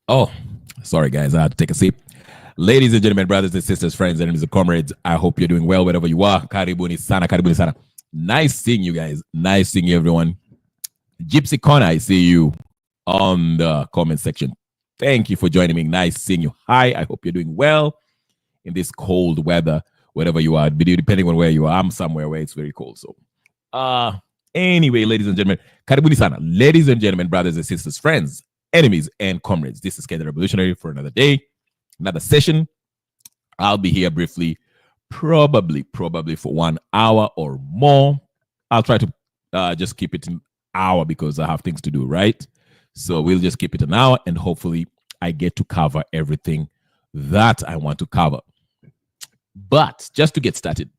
Oh, sorry, guys. I had to take a sip. Ladies and gentlemen, brothers and sisters, friends, enemies and comrades, I hope you're doing well wherever you are. Karibuni sana, karibuni sana. Nice seeing you guys. Nice seeing everyone. Gypsy Connor, I see you on the comment section. Thank you for joining me. Nice seeing you. Hi, I hope you're doing well in this cold weather, wherever you are, depending on where you are. I'm somewhere where it's very cold. So, uh, anyway, ladies and gentlemen, karibuni sana. Ladies and gentlemen, brothers and sisters, friends, enemies and comrades. This is Kenya Revolutionary for another day, another session. I'll be here briefly, probably for 1 hour or more. I'll try to just keep it an hour because I have things to do, right? So we'll just keep it an hour and hopefully I get to cover everything that I want to cover. But just to get started,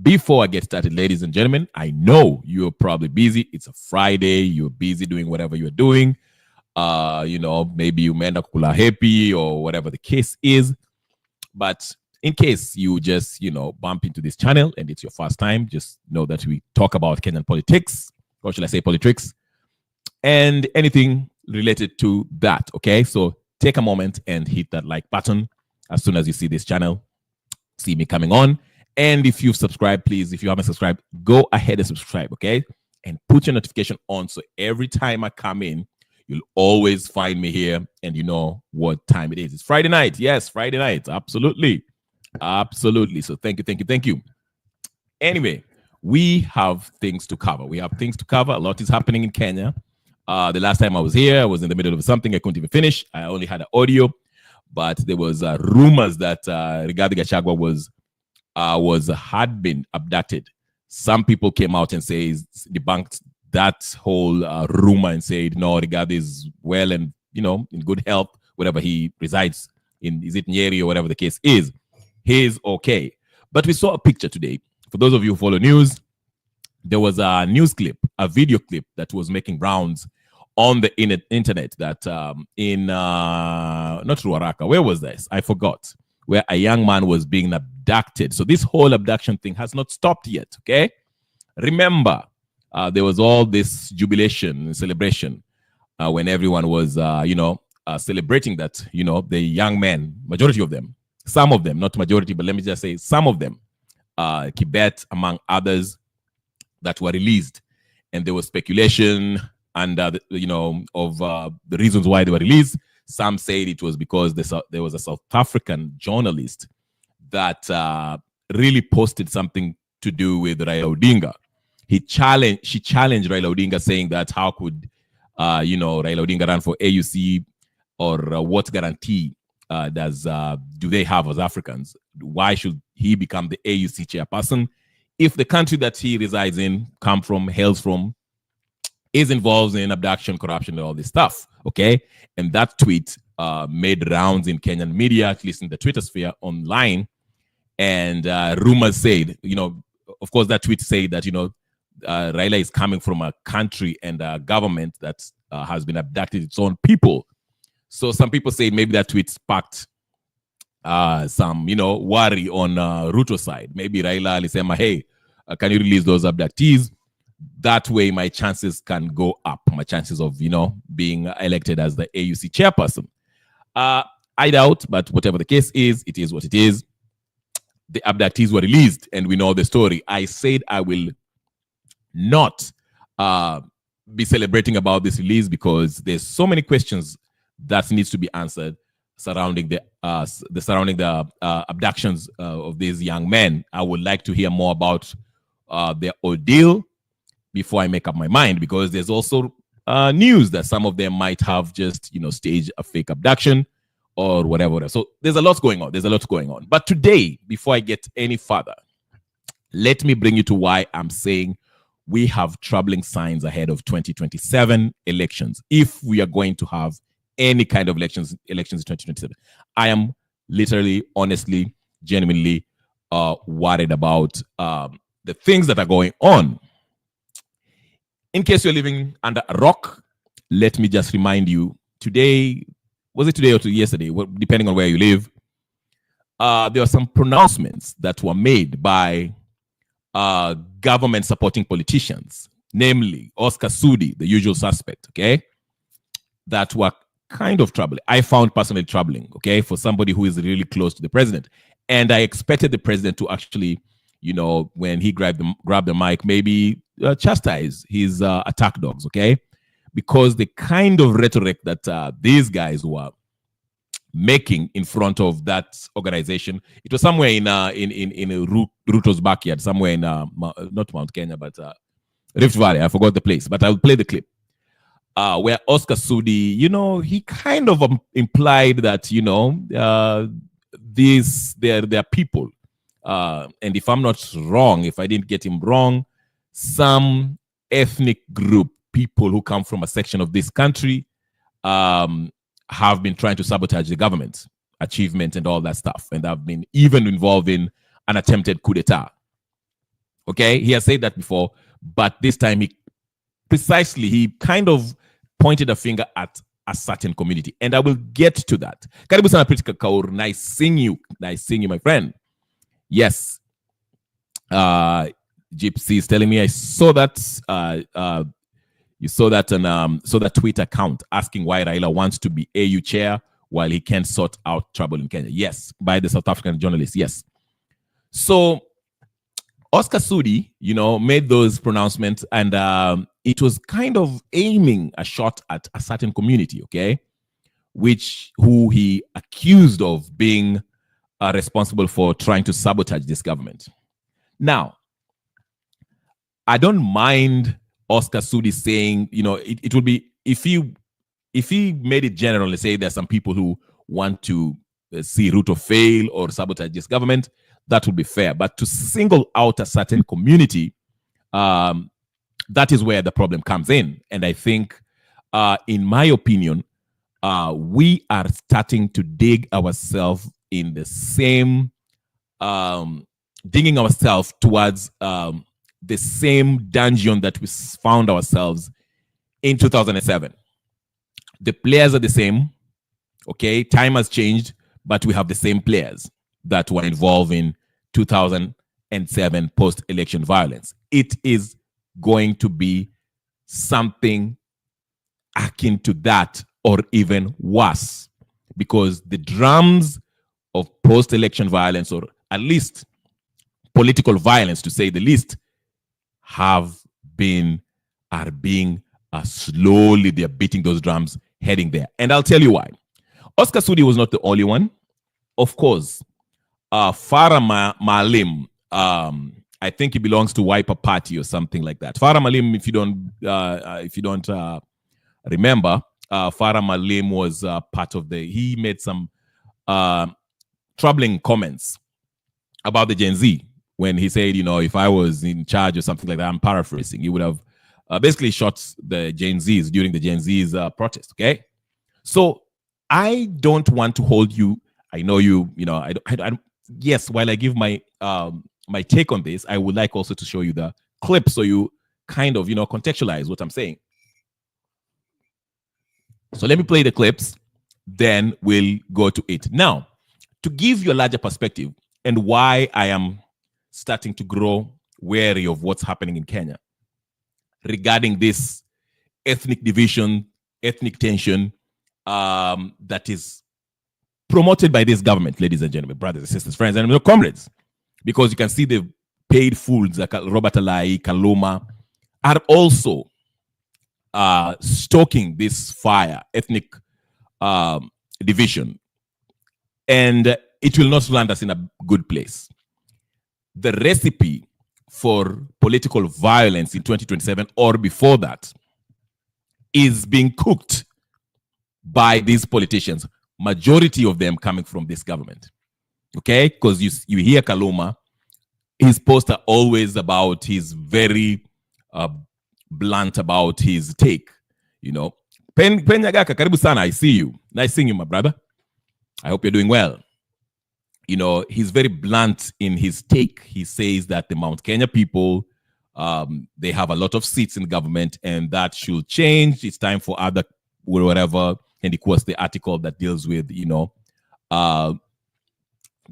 before I get started, ladies and gentlemen, I know you're probably busy. It's a Friday. You're busy doing whatever you're doing. Maybe you menda kula happy or whatever the case is. But in case you just, bump into this channel and it's your first time, just know that we talk about Kenyan politics, or should I say politics, and anything related to that. Okay, so take a moment and hit that like button as soon as you see this channel, see me coming on. And if you've subscribed, please, if you haven't subscribed, go ahead and subscribe, okay? And put your notification on so every time I come in, you'll always find me here and you know what time it is. It's Friday night. Yes, Friday night. Absolutely. Absolutely. So thank you. Anyway, we have things to cover. A lot is happening in Kenya. The last time I was here, I was in the middle of something. I couldn't even finish. I only had an audio. But there was rumors that Rigathi Gachagua had been abducted. Some people came out and debunked that whole rumor and said, no, Rigathi is well and, in good health, wherever he resides in, is it Nyeri or whatever the case is, he's okay. But we saw a picture today. For those of you who follow news, there was a news clip, a video clip that was making rounds on the internet that not Ruaraka, where was this? I forgot, where a young man was being abducted. So this whole abduction thing has not stopped yet, okay? Remember, there was all this jubilation and celebration when everyone was, celebrating that, the young men, majority of them, some of them, not majority, but let me just say some of them, Kibet, among others, that were released. And there was speculation and, of the reasons why they were released. Some said it was because there was a South African journalist that really posted something to do with Raila Odinga. She challenged Raila Odinga, saying that how could, Raila Odinga run for AUC, or what guarantee do they have as Africans? Why should he become the AUC chairperson if the country that he resides in, hails from, is involved in abduction, corruption, and all this stuff? Okay, and that tweet made rounds in Kenyan media, at least in the Twitter sphere online, and rumors said, of course, that tweet said that Raila is coming from a country and a government that has been abducted its own people. So some people say maybe that tweet sparked some, worry on Ruto's side. Maybe Raila alisema, hey, can you release those abductees? That way my chances can go up. My chances of, being elected as the AUC chairperson. I doubt, but whatever the case is, it is what it is. The abductees were released and we know the story. I said I will not be celebrating about this release because there's so many questions that needs to be answered surrounding the abductions of these young men. I would like to hear more about their ordeal before I make up my mind, because there's also news that some of them might have just staged a fake abduction or whatever. So there's a lot going on. But today, before I get any further, let me bring you to why I'm saying we have troubling signs ahead of 2027 elections. If we are going to have any kind of elections in 2027, I am literally, honestly, genuinely worried about the things that are going on. In case you're living under a rock, let me just remind you, today, was it today or yesterday, depending on where you live, there were some pronouncements that were made by government supporting politicians, namely Oscar Sudi, the usual suspect, okay, that were kind of troubling. I found personally troubling, okay, for somebody who is really close to the president. And I expected the president to actually, when he grabbed the mic, maybe chastise his attack dogs, okay? Because the kind of rhetoric that these guys were making in front of that organization, it was somewhere in Ruto's backyard, somewhere in not Mount Kenya, but Rift Valley. I forgot the place, but I'll play the clip. Where Oscar Sudi, he kind of implied that, they're people. And if I'm not wrong, if I didn't get him wrong, some ethnic group, people who come from a section of this country, have been trying to sabotage the government achievement and all that stuff. And have been even involved in an attempted coup d'etat. Okay, he has said that before, but this time he kind of pointed a finger at a certain community. And I will get to that. Karibu sana Pritika Kaur. Nice seeing you, my friend. Yes. Gypsy is telling me I saw that you saw that on saw that Twitter account asking why Raila wants to be AU chair while he can't sort out trouble in Kenya. Yes, by the South African journalist. Yes. So Oscar Sudi, made those pronouncements, and it was kind of aiming a shot at a certain community, okay, who he accused of being responsible for trying to sabotage this government. Now, I don't mind Oscar Sudi saying, it would be if he made it general and say there's some people who want to see Ruto fail or sabotage this government, that would be fair. But to single out a certain community, that is where the problem comes in. And I think, in my opinion, we are starting to dig ourselves in the same, digging ourselves towards the same dungeon that we found ourselves in 2007. The players are the same, okay? Time has changed, but we have the same players that were involved in 2007 post-election violence. It is going to be something akin to that or even worse, because the drums of post-election violence, or at least political violence, to say the least, are being slowly, they're beating those drums, heading there. And I'll tell you why. Oscar Sudi was not the only one. Of course, Farah Maalim, I think he belongs to Wiper Party or something like that. Farah Maalim, if you don't remember, Farah Maalim was part of he made some troubling comments about the Gen Z when he said, if I was in charge or something like that. I'm paraphrasing. He would have basically shot the Gen Zs during the Gen Zs protest. Okay, so I don't want to hold you. I know you. I don't. Yes, while I give my my take on this, I would like also to show you the clip so you kind of contextualize what I'm saying. So let me play the clips, then we'll go to it. Now, to give you a larger perspective and why I am starting to grow wary of what's happening in Kenya regarding this ethnic division, ethnic tension that is promoted by this government, ladies and gentlemen, brothers and sisters, friends, and comrades. Because you can see the paid fools like Robert Alai, Kaluma, are also stoking this fire, ethnic division. And it will not land us in a good place. The recipe for political violence in 2027 or before that is being cooked by these politicians, majority of them coming from this government. Okay, because you hear Kaluma, his posts are always about, he's very blunt about his take. Penyagaka, karibu sana, I see you. Nice seeing you, my brother. I hope you're doing well. He's very blunt in his take. He says that the Mount Kenya people, they have a lot of seats in government and that should change. It's time for other whatever. And he quotes the article that deals with,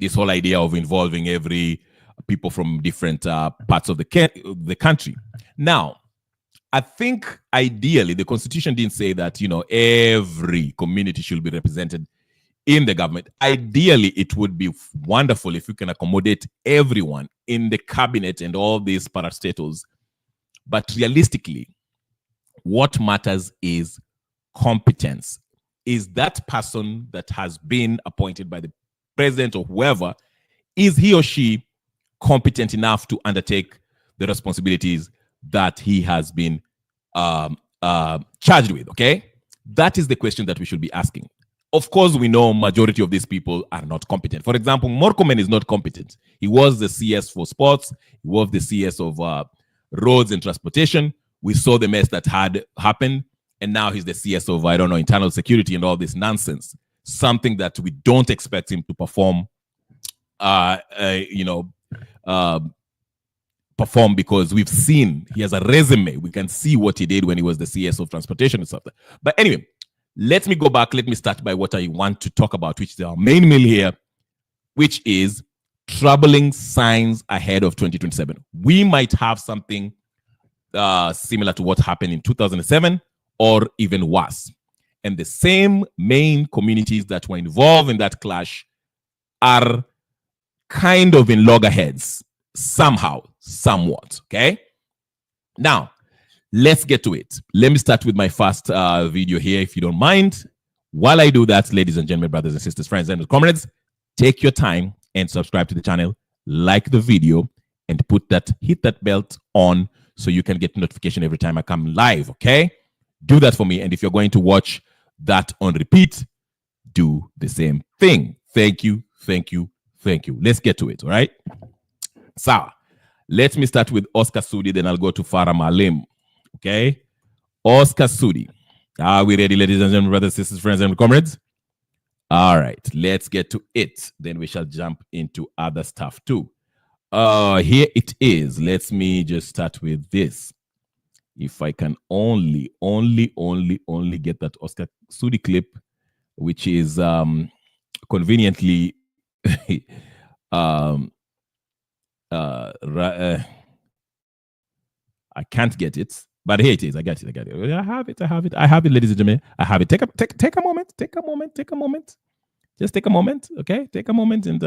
this whole idea of involving every people from different parts of the country. Now, I think ideally the constitution didn't say that, every community should be represented in the government. Ideally, it would be wonderful if you can accommodate everyone in the cabinet and all these parastatals. But realistically, what matters is competence. Is that person that has been appointed by the president or whoever, is he or she competent enough to undertake the responsibilities that he has been charged with? Okay, that is the question that we should be asking. Of course, we know majority of these people are not competent. For example, Morkomen is not competent. He was the CS for sports. He was the CS of roads and transportation. We saw the mess that had happened. And now he's the CS of, internal security and all this nonsense. Something that we don't expect him to perform, perform, because we've seen he has a resume. We can see what he did when he was the CS of transportation and stuff. But anyway, let me go back. Let me start by what I want to talk about, which is our main meal here, which is troubling signs ahead of 2027. We might have something similar to what happened in 2007 or even worse. And the same main communities that were involved in that clash are kind of in loggerheads somehow, somewhat. Okay. Now, let's get to it. Let me start with my first video here, if you don't mind. While I do that, ladies and gentlemen, brothers and sisters, friends and comrades, take your time and subscribe to the channel, like the video, and hit that belt on so you can get notification every time I come live. Okay. Do that for me. And if you're going to watch that on repeat, do the same thing. Thank you. Thank you. Thank you. Let's get to it. All right. So let me start with Oscar Sudi, then I'll go to Farah Malim. Okay. Oscar Sudi. Are we ready, ladies and gentlemen, brothers, sisters, friends, and comrades? All right. Let's get to it. Then we shall jump into other stuff too. Here it is. Let me just start with this. If I can only get that Oscar Sudi clip, which is conveniently I can't get it, but here it is. I got it. I have it, ladies and gentlemen. I have it. Take a moment. Just take a moment. Okay, take a moment, and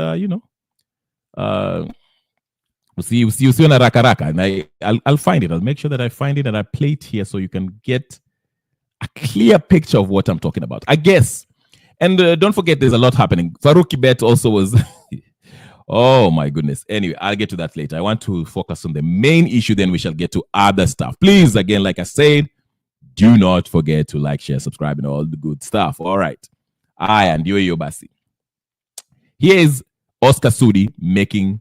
you see on a raka, and I'll find it. I'll make sure that I find it and I play it here so you can get a clear picture of what I'm talking about, I guess. And don't forget, there's a lot happening. Farouk Kibet also was. Oh my goodness. Anyway, I'll get to that later. I want to focus on the main issue, then we shall get to other stuff. Please, again, like I said, do not forget to like, share, subscribe, and all the good stuff. All right. I am Dioyo Basi. Here is Oscar Sudi making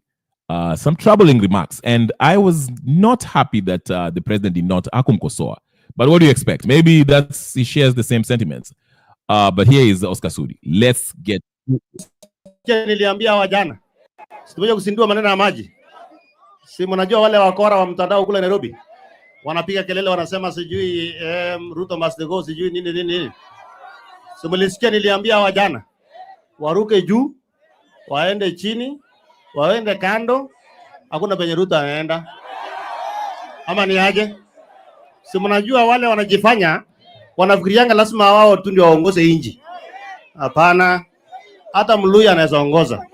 some troubling remarks. And I was not happy that the president did not Akum Kosoa. But what do you expect? Maybe he shares the same sentiments. But here is Oscar Sudi. Let's get. Niliambia wajana sikuja kusindua maneno ya maji. Si mnajua wale wakora wa mtandao kule Nairobi wanapiga kelele, wanasema sijui Ruto must go, sijui nini. Si mlisikia niliambia wajana waruke juu, waende chini, waende kando, hakuna penye Ruto anaenda. Ama ni aje? Si mnajua wale wanajifanya wanafikirianga lazima wao tu ndio waongoze inji. Hapana. Hata Mluya anaweza ongoza.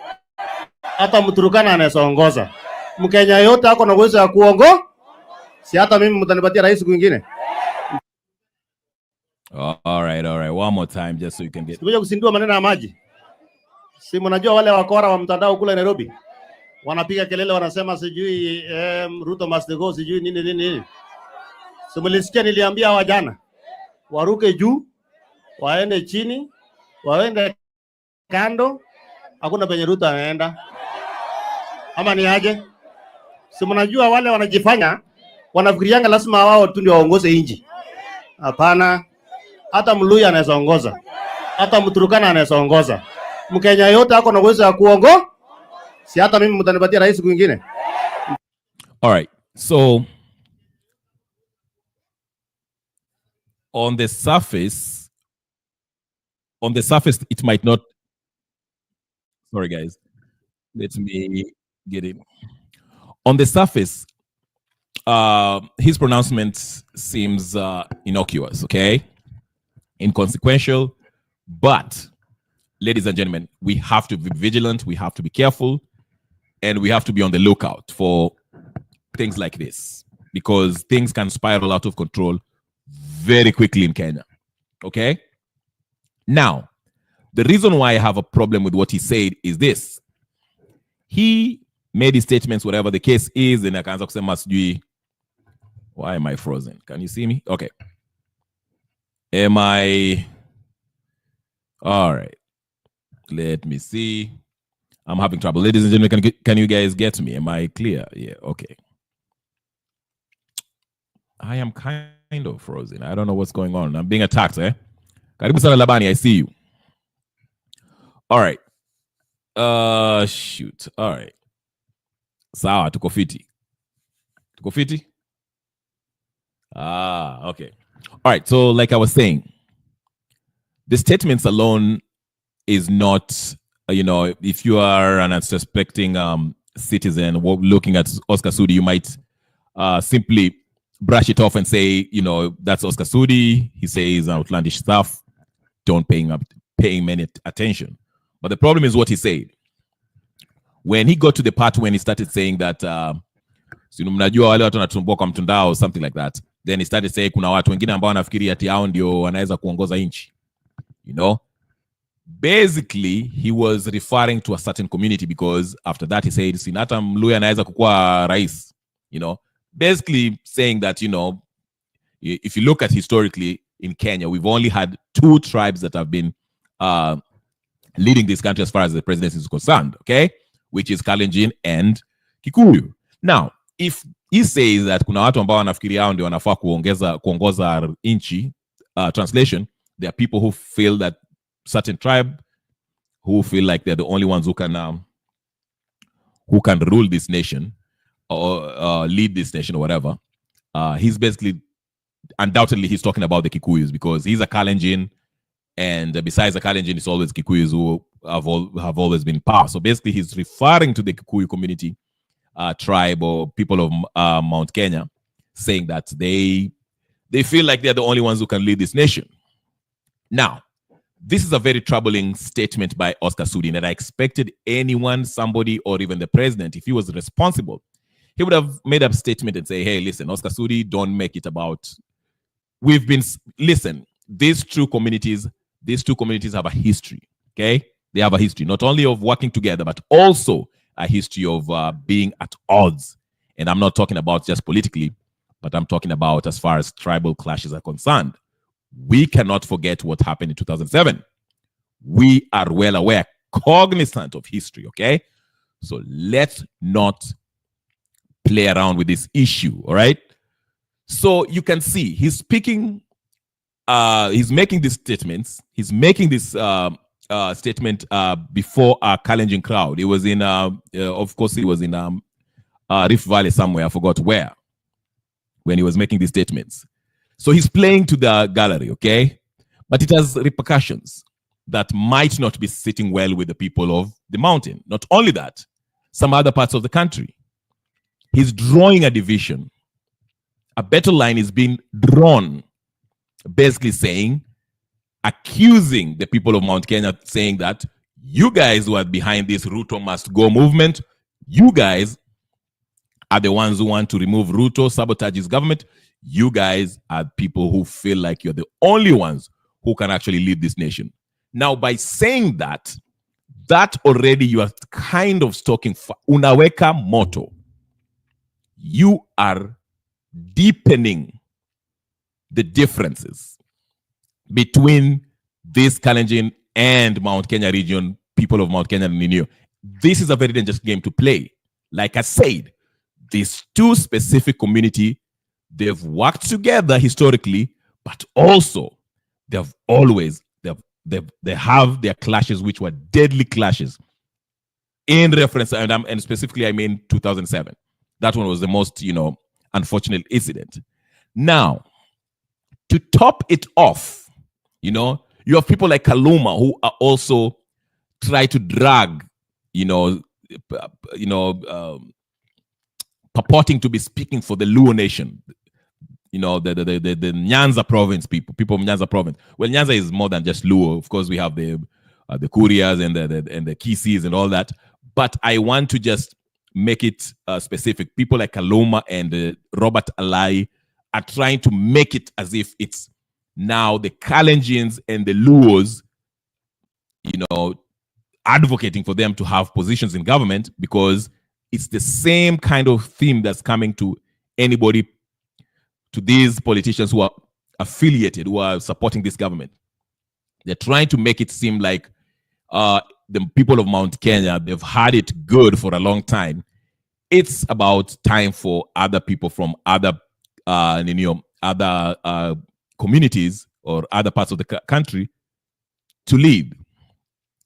Hata Mturukana anaweza ongoza. Mkenya yote ako na uwezo wa kuongoza. Si hata mimi mtanipatia rais kwingine. All right. One more time just so you can get. Sikuja kusindua maneno ya maji. Si mnajua wale wakora wa mtandao kule Nairobi wanapiga kelele, wanasema sijui Ruto must go, sijui nini. Si mlisikia niliambia wajana waruke juu, waende chini, waende kando, hakuna penye Ruto anaenda. Ama ni aje? Si mnajua wale wanajifanya wanafikirianga lazima wao tu ndio waongoze inji. Hapana. Hata Mluya anaweza ongoza. Hata Mturukana anaweza ongoza. Mkenya yote ako na uwezo wa kuongoza. Si hata mimi mtanipatia rais kwingine. All right. So on the surface, it might not. Sorry, guys. Let me get it. On the surface, his pronouncement seems innocuous, okay, inconsequential, but ladies and gentlemen, we have to be vigilant, we have to be careful, and we have to be on the lookout for things like this, because things can spiral out of control very quickly in Kenya. Okay? Now, the reason why I have a problem with what he said is this. He made his statements, whatever the case is, and akaanza kusema sijui. Why am I frozen? Can you see me? Okay. Am I? All right. Let me see. I'm having trouble. Ladies and gentlemen, can you guys get me? Am I clear? Yeah, okay. I am kind of frozen. I don't know what's going on. I'm being attacked, eh? Karibu sana Labani, I see you. All right. Shoot. All right. Sawa, tuko fiti. Tuko fiti? Ah, okay. All right. So, like I was saying, the statements alone is not, if you are an unsuspecting citizen looking at Oscar Sudi, you might simply brush it off and say, that's Oscar Sudi. He says outlandish stuff. Don't pay him any attention. But the problem is what he said. When he got to the part when he started saying that, mnajua wale watu wanatumbua kwa mtandao, something like that, then he started saying kuna watu wengine ambao wanafikiri ati hao ndio wanaweza kuongoza nchi. Basically, he was referring to a certain community, because after that he said, sinata Mluya anaweza kukuwa rais. Basically saying that, if you look at historically in Kenya, we've only had 2 tribes that have been leading this country as far as the presidency is concerned, okay? Which is Kalenjin and Kikuyu. Now, if he says that kuna watu ambao wanafikiri hao ndio wanafaa kuongoza nchi, translation, there are people who feel that certain tribe who feel like they're the only ones who can rule this nation or lead this nation or whatever. He's basically, undoubtedly, he's talking about the Kikuyus, because he's a Kalenjin, and besides the Kalenjin, it's always Kikuyus who have always been in power. So basically, he's referring to the Kikuyu community, tribe, or people of Mount Kenya, saying that they feel like they're the only ones who can lead this nation. Now, this is a very troubling statement by Oscar Sudi, and I expected anyone, somebody, or even the president, if he was responsible, he would have made a statement and say, hey, listen, Oscar Sudi, don't make it about, listen, these two communities have a history, okay? They have a history, not only of working together, but also a history of being at odds. And I'm not talking about just politically, but I'm talking about as far as tribal clashes are concerned. We cannot forget what happened in 2007. We are well aware, cognizant of history, okay? So let's not play around with this issue, all right? So you can see he's speaking, he's making these statements. He's making this statement before a Kalenjin crowd. It was in, of course, it was in Rift Valley somewhere. I forgot where, when he was making these statements. So he's playing to the gallery, okay? But it has repercussions that might not be sitting well with the people of the mountain. Not only that, some other parts of the country. He's drawing a division. A battle line is being drawn, basically saying, accusing the people of Mount Kenya, saying that you guys who are behind this Ruto must go movement, you guys are the ones who want to remove Ruto, sabotage his government. You guys are people who feel like you're the only ones who can actually lead this nation. Now, by saying that already you are kind of talking, unaweka moto. You are deepening the differences between this Kalenjin and Mount Kenya region, people of Mount Kenya and Ninio. This is a very dangerous game to play. Like I said, these two specific community, they've worked together historically, but also they have their clashes, which were deadly clashes. In reference, and specifically, I mean 2007. That one was the most, unfortunate incident. Now, to top it off, you have people like Kaluma who are also try to drag, purporting to be speaking for the Luo nation. You know, the Nyanza province people of Nyanza province. Well, Nyanza is more than just Luo. Of course, we have the Kurias and the Kisis and all that. But I want to just make it specific. People like Kaloma and Robert Alai are trying to make it as if it's now the Kalenjins and the Luos, you know, advocating for them to have positions in government, because it's the same kind of theme that's coming to anybody, to these politicians who are affiliated, who are supporting this government. They're trying to make it seem like the people of Mount Kenya, they've had it good for a long time. It's about time for other people from other communities or other parts of the country to lead,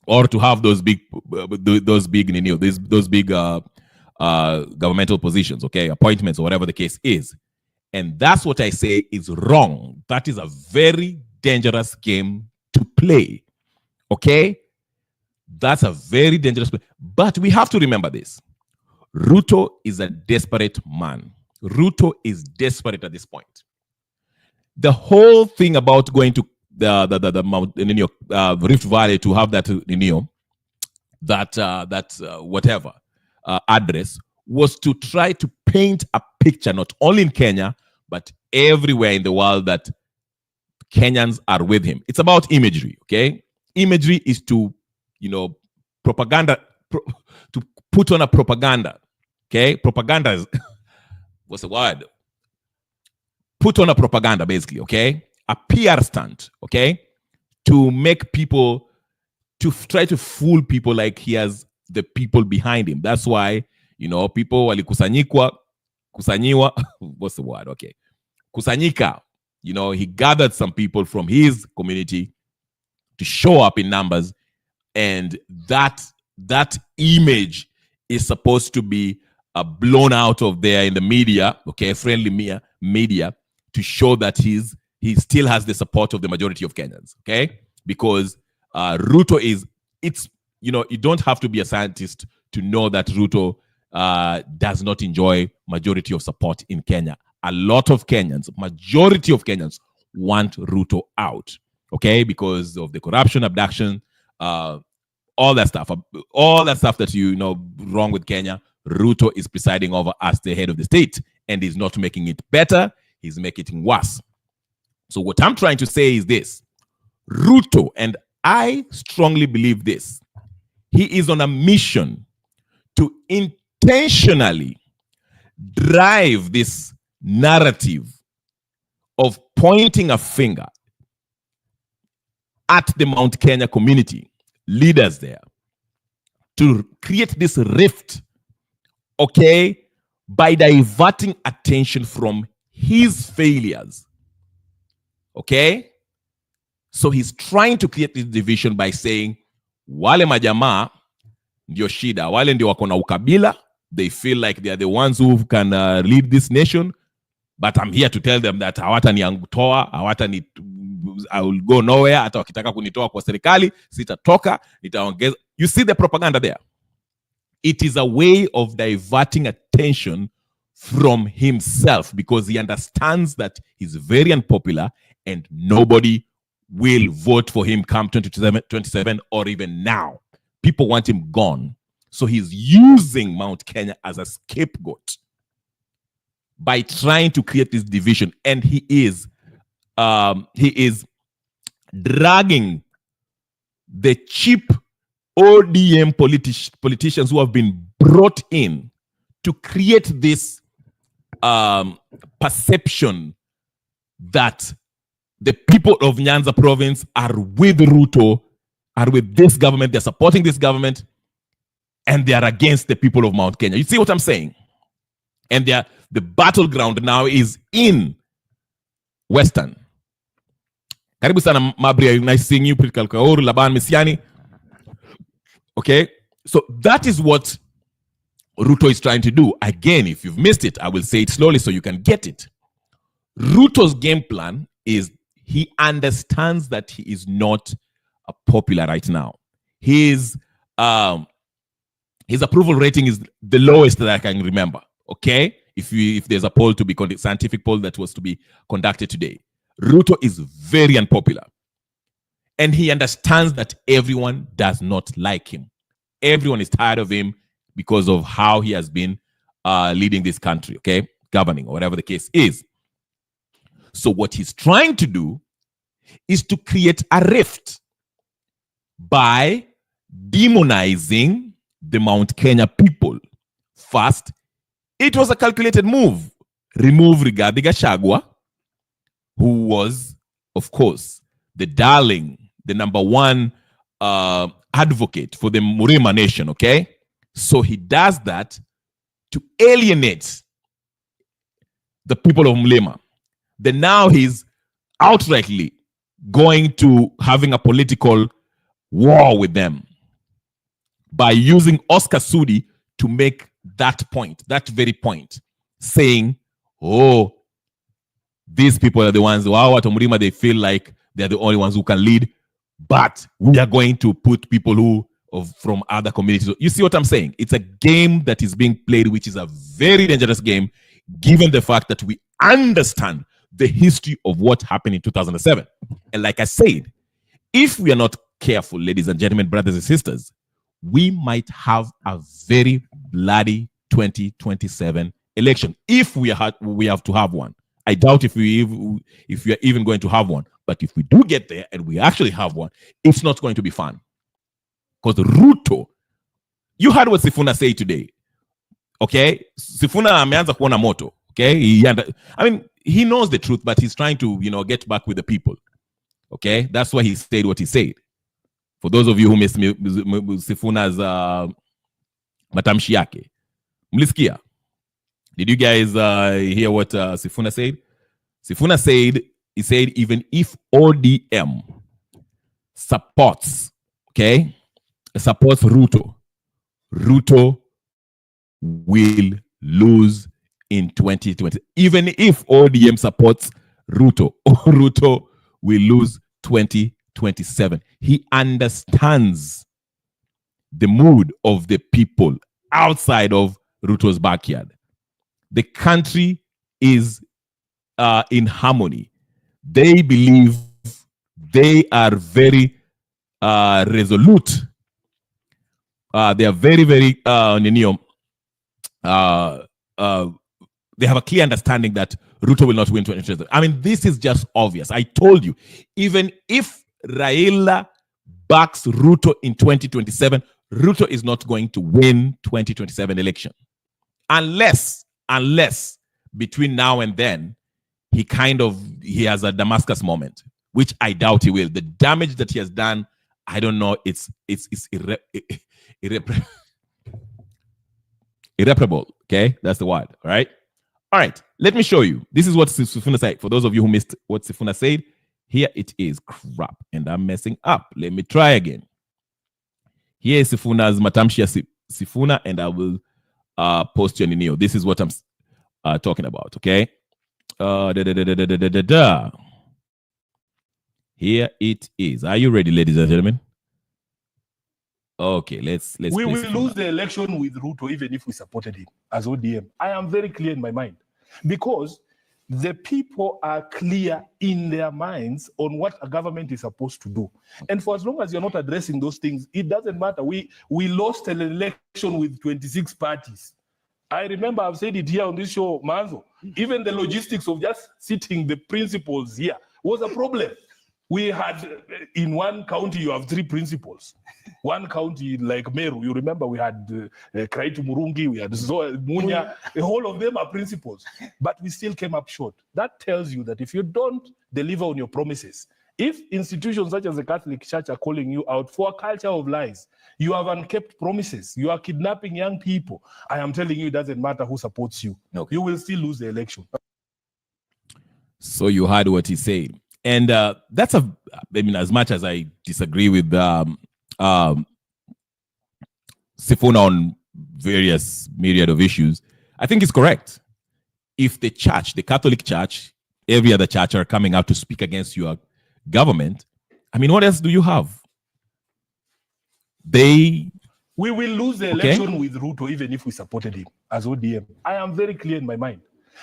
or to have those big governmental positions, okay, appointments or whatever the case is. And that's what I say is wrong. That is a very dangerous game to play, okay? That's a very dangerous play. But we have to remember this. Ruto is a desperate man. Ruto is desperate at this point. The whole thing about going to the Mount Rift Valley to have that whatever address was to try to paint a picture, not only in Kenya, but everywhere in the world, that Kenyans are with him. It's about imagery, okay? Imagery is to, propaganda, to put on a propaganda, okay? Propaganda is, what's the word? Put on a propaganda, basically, okay? A PR stunt, okay? To make people, to try to fool people like he has the people behind him. That's why, people walikusanyikwa, kusanyiwa, what's the word? Okay. Kusanyika, he gathered some people from his community to show up in numbers. And that image is supposed to be blown out of there in the media, okay, friendly media, to show that he still has the support of the majority of Kenyans, okay? Because Ruto is, you don't have to be a scientist to know that Ruto does not enjoy majority of support in Kenya. A lot of Kenyans, majority of Kenyans want Ruto out, okay? Because of the corruption, abduction, all that stuff that wrong with Kenya. Ruto is presiding over as the head of the state, and is not making it better. He's making it worse. So what I'm trying to say is this. Ruto, and I strongly believe this, he is on a mission to intentionally drive this narrative of pointing a finger at the Mount Kenya community, leaders there, to create this rift, okay, by diverting attention from his failures, okay? So he's trying to create this division by saying, wale majamaa ndio shida, wale ndio wako na ukabila, they feel like they are the ones who can lead this nation, but I'm here to tell them that hawatani I will go nowhere, hata wakitaka kunitoa kwa serikali, sitatoka, nitaongeza. You see the propaganda there? It is a way of diverting attention from himself, because he understands that he's very unpopular and nobody will vote for him come 2027 or even now. People want him gone. So he's using Mount Kenya as a scapegoat by trying to create this division. And he is dragging the cheap ODM politicians who have been brought in to create this perception that the people of Nyanza province are with Ruto, are with this government, they're supporting this government, and they are against the people of Mount Kenya. You see what I'm saying? And the battleground now is in Western. Karibu sana Mabria, nice seeing you, Pritkal Kaur, Laban Misiani. Okay, so that is what Ruto is trying to do. Again, if you've missed it, I will say it slowly so you can get it. Ruto's game plan is he understands that he is not popular right now. His approval rating is the lowest that I can remember. Okay, if there's a poll to be conducted, scientific poll that was to be conducted today, Ruto is very unpopular. And he understands that everyone does not like him. Everyone is tired of him because of how he has been leading this country, okay? Governing, or whatever the case is. So what he's trying to do is to create a rift by demonizing the Mount Kenya people. First, it was a calculated move. Remove Rigathi Gachagua, who was, of course, the darling, the number one advocate for the Murima nation, okay? So he does that to alienate the people of Mlima. Then now he's outrightly going to having a political war with them by using Oscar Sudi to make that point, that very point, saying, oh, these people are the ones who are at Murima, they feel like they're the only ones who can lead, but we are going to put people who from other communities. You see what I'm saying? It's a game that is being played, which is a very dangerous game, given the fact that we understand the history of what happened in 2007. And like I said, if we are not careful, ladies and gentlemen, brothers and sisters, we might have a very bloody 2027 election if we have to have one. I doubt if we are even going to have one. But if we do get there and we actually have one, it's not going to be fun. Because Ruto, you heard what Sifuna said today. Okay? Sifuna ameanza kuona moto. Okay? He knows the truth, but he's trying to, get back with the people. Okay? That's why he said what he said. For those of you who missed Sifuna's matamshi yake. Mlisikia? Did you guys hear what Sifuna said? Sifuna said, he said, even if ODM supports Ruto, Ruto will lose in 2020. Even if ODM supports Ruto, Ruto will lose 2027. He understands the mood of the people outside of Ruto's backyard. The country is in harmony. They believe they are very resolute. They are very, very, they have a clear understanding that Ruto will not win 2027. This is just obvious. I told you, even if Raila backs Ruto in 2027, Ruto is not going to win 2027 election. Unless between now and then, he has a Damascus moment, which I doubt he will. The damage that he has done, I don't know, it's irreparable. Okay, that's the word. All right. Let me show you. This is what Sifuna said. For those of you who missed what Sifuna said, here it is. Crap, and I'm messing up. Let me try again. Here is Sifuna's matamshi Sifuna, and I will post you on Neo. This is what I'm talking about. Okay. Here it is. Are you ready, ladies and gentlemen? Okay, let's. We will lose the election with Ruto even if we supported him as ODM. I am very clear in my mind because the people are clear in their minds on what a government is supposed to do. And for as long as you're not addressing those things, it doesn't matter. We lost an election with 26 parties. I remember I've said it here on this show, Manzo. Even the logistics of just sitting the principals here was a problem. We had, in one county, you have 3 principals. One county like Meru, you remember we had Kraitu Murungi, we had Zoe Munya, the whole of them are principals. But we still came up short. That tells you that if you don't deliver on your promises, if institutions such as the Catholic Church are calling you out for a culture of lies, you have unkept promises, you are kidnapping young people, I am telling you, it doesn't matter who supports you. Okay. You will still lose the election. So you heard what he said. And that's as much as I disagree with Sifuna on various myriad of issues, I think it's correct. If the church, the Catholic Church, every other church are coming out to speak against your government, what else do you have? They We will lose the election with Ruto even if we supported him as ODM. I am very clear in my mind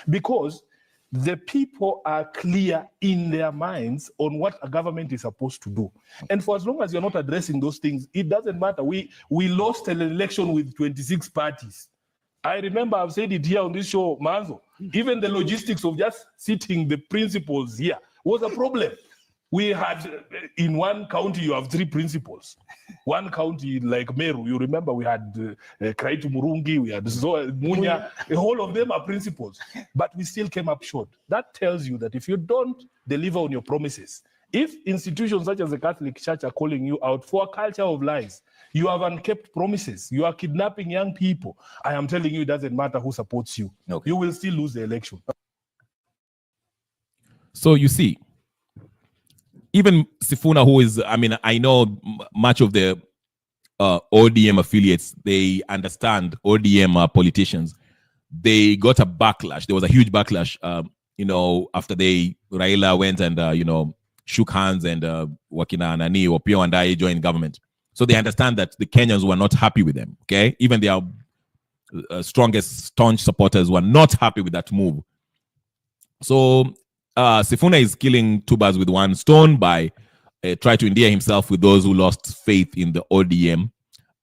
because the people are clear in their minds on what a government is supposed to do. And for as long as you're not addressing those things, it doesn't matter. We lost an election with 26 parties. I remember I've said it here on this show, Manzo. Even the logistics of just sitting the principals here was a problem. We had, in one county, you have 3 principals. One county like Meru, you remember we had Kraitu Murungi, we had Munya, all of them are principals. But we still came up short. That tells you that if you don't deliver on your promises, if institutions such as the Catholic Church are calling you out for a culture of lies, you have unkept promises, you are kidnapping young people, I am telling you, it doesn't matter who supports you. Okay. You will still lose the election. So you see, even Sifuna, who is, I know much of the ODM affiliates, they understand ODM politicians. They got a backlash. There was a huge backlash, after Raila went and, shook hands and Wakina Nani or Pio and I joined government. So they understand that the Kenyans were not happy with them, okay? Even their strongest, staunch supporters were not happy with that move. So Sifuna is killing 2 birds with 1 stone by trying to endear himself with those who lost faith in the ODM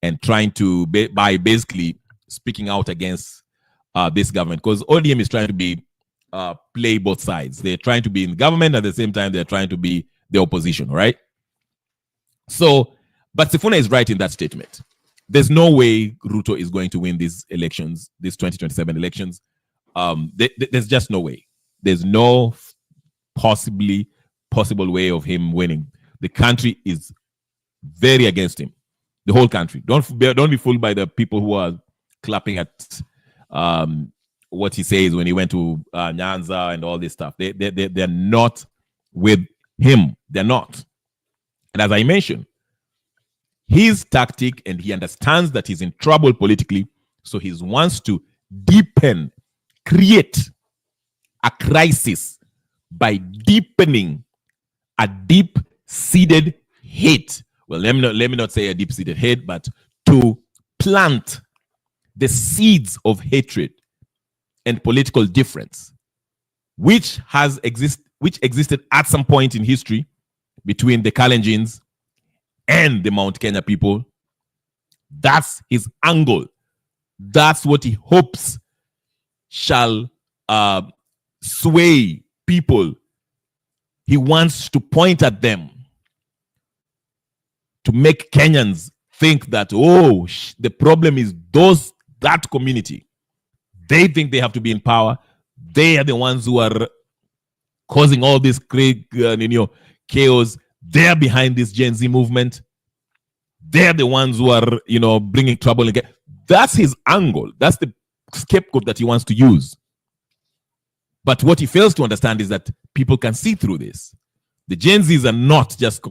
and trying to, by basically speaking out against this government. Because ODM is trying to play both sides. They're trying to be in government, at the same time, they're trying to be the opposition, right? So, but Sifuna is right in that statement. There's no way Ruto is going to win these elections, these 2027 elections. There's just no way. There's no possible way of him winning. The country is very against him. The whole country. Don't be fooled by the people who are clapping at what he says when he went to Nyanza and all this stuff. They're not with him. They're not. And as I mentioned, his tactic, and he understands that he's in trouble politically, so he wants to create a crisis by deepening a deep-seated hate. Well, let me not say a deep-seated hate, but to plant the seeds of hatred and political difference, which existed at some point in history between the Kalenjins and the Mount Kenya people. That's his angle. That's what he hopes shall sway people. He wants to point at them to make Kenyans think that, the problem is that community. They think they have to be in power. They are the ones who are causing all this chaos. They're behind this Gen Z movement. They're the ones who are, bringing trouble again. That's his angle. That's the scapegoat that he wants to use. But what he fails to understand is that people can see through this. The Gen Zs are not just,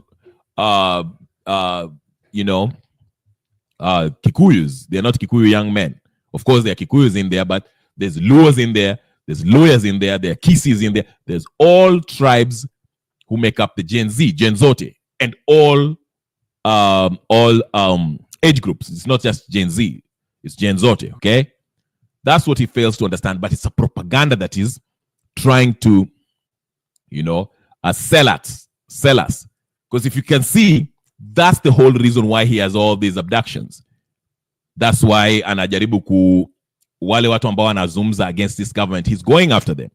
Kikuyus. They're not Kikuyu young men. Of course, there are Kikuyus in there, but there's Luos in there. There's Lawyers in there. There are Kisis in there. There's all tribes who make up the Gen Z, Gen Zote, and all age groups. It's not just Gen Z. It's Gen Zote, okay? That's what he fails to understand, but it's a propaganda that is trying to, sell us. Because if you can see, that's the whole reason why he has all these abductions. That's why anajaribu wale watu ambao wanazungumza against this government, he's going after them.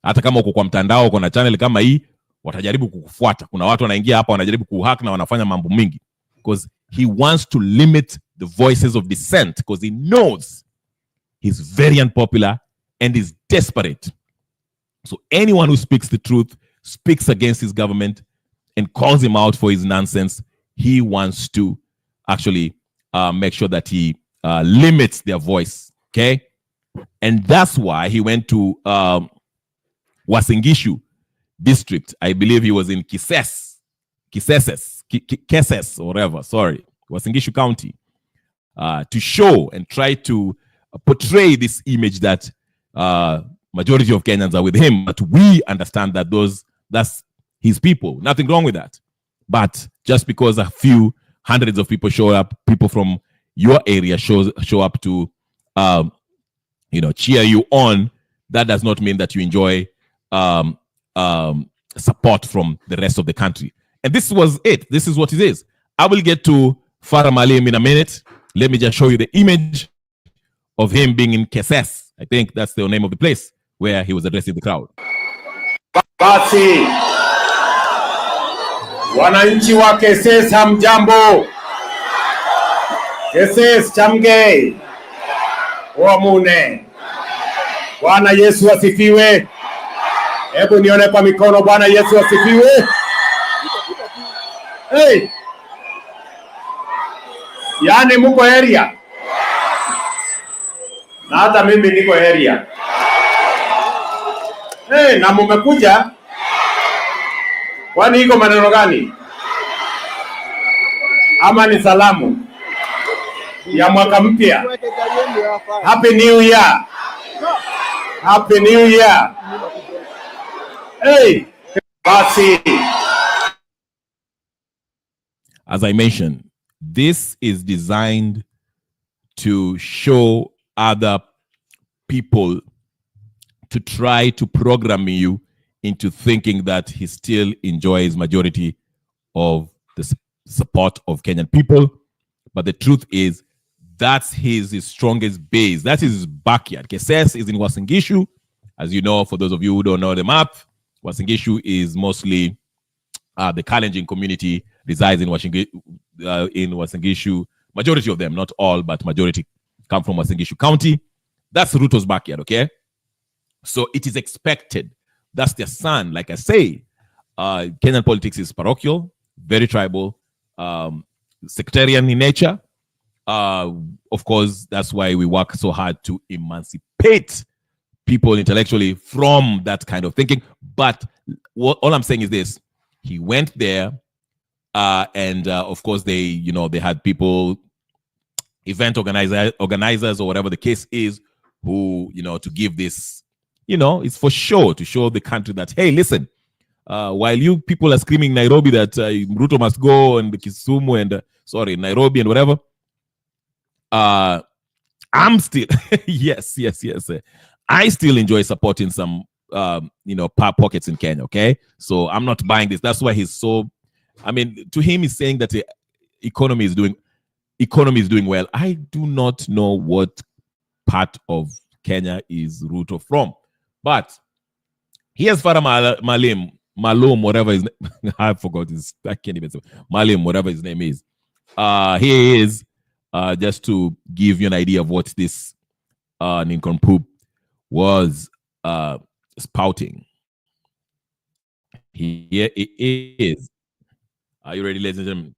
Hata kama uko kwa mtandao, kuna channel kama hii, watajaribu kukufuata. Kuna watu wanaingia hapa wanajaribu kuhack na wanafanya mambo mingi. Because he wants to limit the voices of dissent, because he knows he's very unpopular and is desperate. So anyone who speaks the truth, speaks against his government, and calls him out for his nonsense, he wants to actually make sure that he limits their voice, okay? And that's why he went to Wasingishu district. I believe he was in Kises or whatever, Wasingishu County, to show and try to portray this image that majority of Kenyans are with him, but we understand that that's his people. Nothing wrong with that. But just because a few hundreds of people show up, people from your area show up to, cheer you on, that does not mean that you enjoy support from the rest of the country. And this was it. This is what it is. I will get to Farah Maalim in a minute. Let me just show you the image of him being in Keses. I think that's the name of the place where he was addressing the crowd. Basi wananchi wa Keses, hamjambo. Keses chamge wamune. Bwana Yesu asifiwe. Hebu nione kwa mikono. Bwana Yesu asifiwe. Hey, yani muko area na hata mimi niko area. Hey, na mumekuja, kwani iko maneno gani? Ama ni salamu ya mwaka mpya? Happy New Year. Happy New Year. Hey, basi. As I mentioned, this is designed to show other people, to try to program you into thinking that he still enjoys majority of the support of Kenyan people. But the truth is, that's his strongest base. That is his backyard. Keses is in Uasin Gishu. As you know, for those of you who don't know the map, Uasin Gishu is mostly the Kalenjin community resides in Uasin Gishu. Majority of them, not all, but majority come from Uasin Gishu County. That's Ruto's backyard, okay? So it is expected. That's their son. Like I say, Kenyan politics is parochial, very tribal, sectarian in nature. Of course, that's why we work so hard to emancipate people intellectually from that kind of thinking. But all I'm saying is this: he went there, and of course they had people, event organizers or whatever the case is, who to give this, it's for sure to show the country that, hey, listen, while you people are screaming Nairobi that Ruto must go, and Kisumu and Nairobi and whatever. I'm still yes. I still enjoy supporting some pockets in Kenya. Okay, so I'm not buying this. That's why he's so. I mean, to him, he's saying that the economy is doing well. I do not know what part of Kenya is Ruto from, but here's Farah Malum, whatever his name. I forgot his. I can't even say Malim, whatever his name is. Here he is. Just to give you an idea of what this nincompoop was spouting. Here it is. Are you ready, ladies and gentlemen?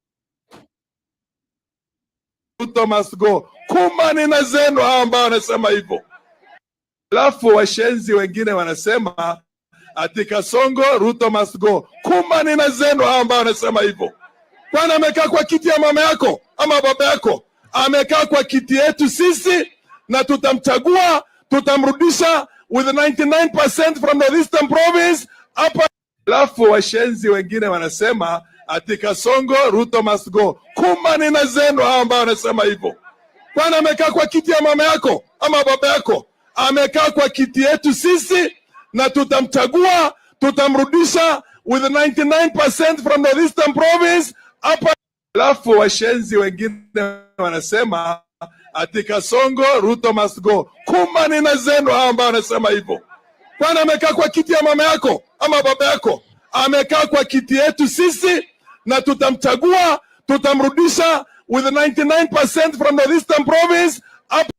Ruto must go. Kumani na zenu ambao wanasema hivyo. Alafu washenzi wengine wanasema ati Kasongo Ruto must go. Kumani na zenu ambao wanasema hivyo. Kwani amekaa kwa kiti ya mama yako ama baba yako? Amekaa kwa kiti yetu sisi na tutamchagua, tutamrudisha with 99% from the Eastern Province hapa. Alafu washenzi wengine wanasema ati Kasongo Ruto must go. Kumani na zenu ambao wanasema hivyo. Kwani amekaa kwa kiti ya mama yako ama baba yako? Amekaa kwa kiti yetu sisi na tutamchagua, tutamrudisha with 99% from the Eastern Province hapa. Alafu washenzi wengine wanasema ati Kasongo Ruto must go. Kumani na zenu ambao wanasema hivyo. Kwani amekaa kwa kiti ya mama yako ama baba yako? Amekaa kwa kiti yetu sisi na tutamchagua, tutamrudisha with 99% from the Eastern Province hapa.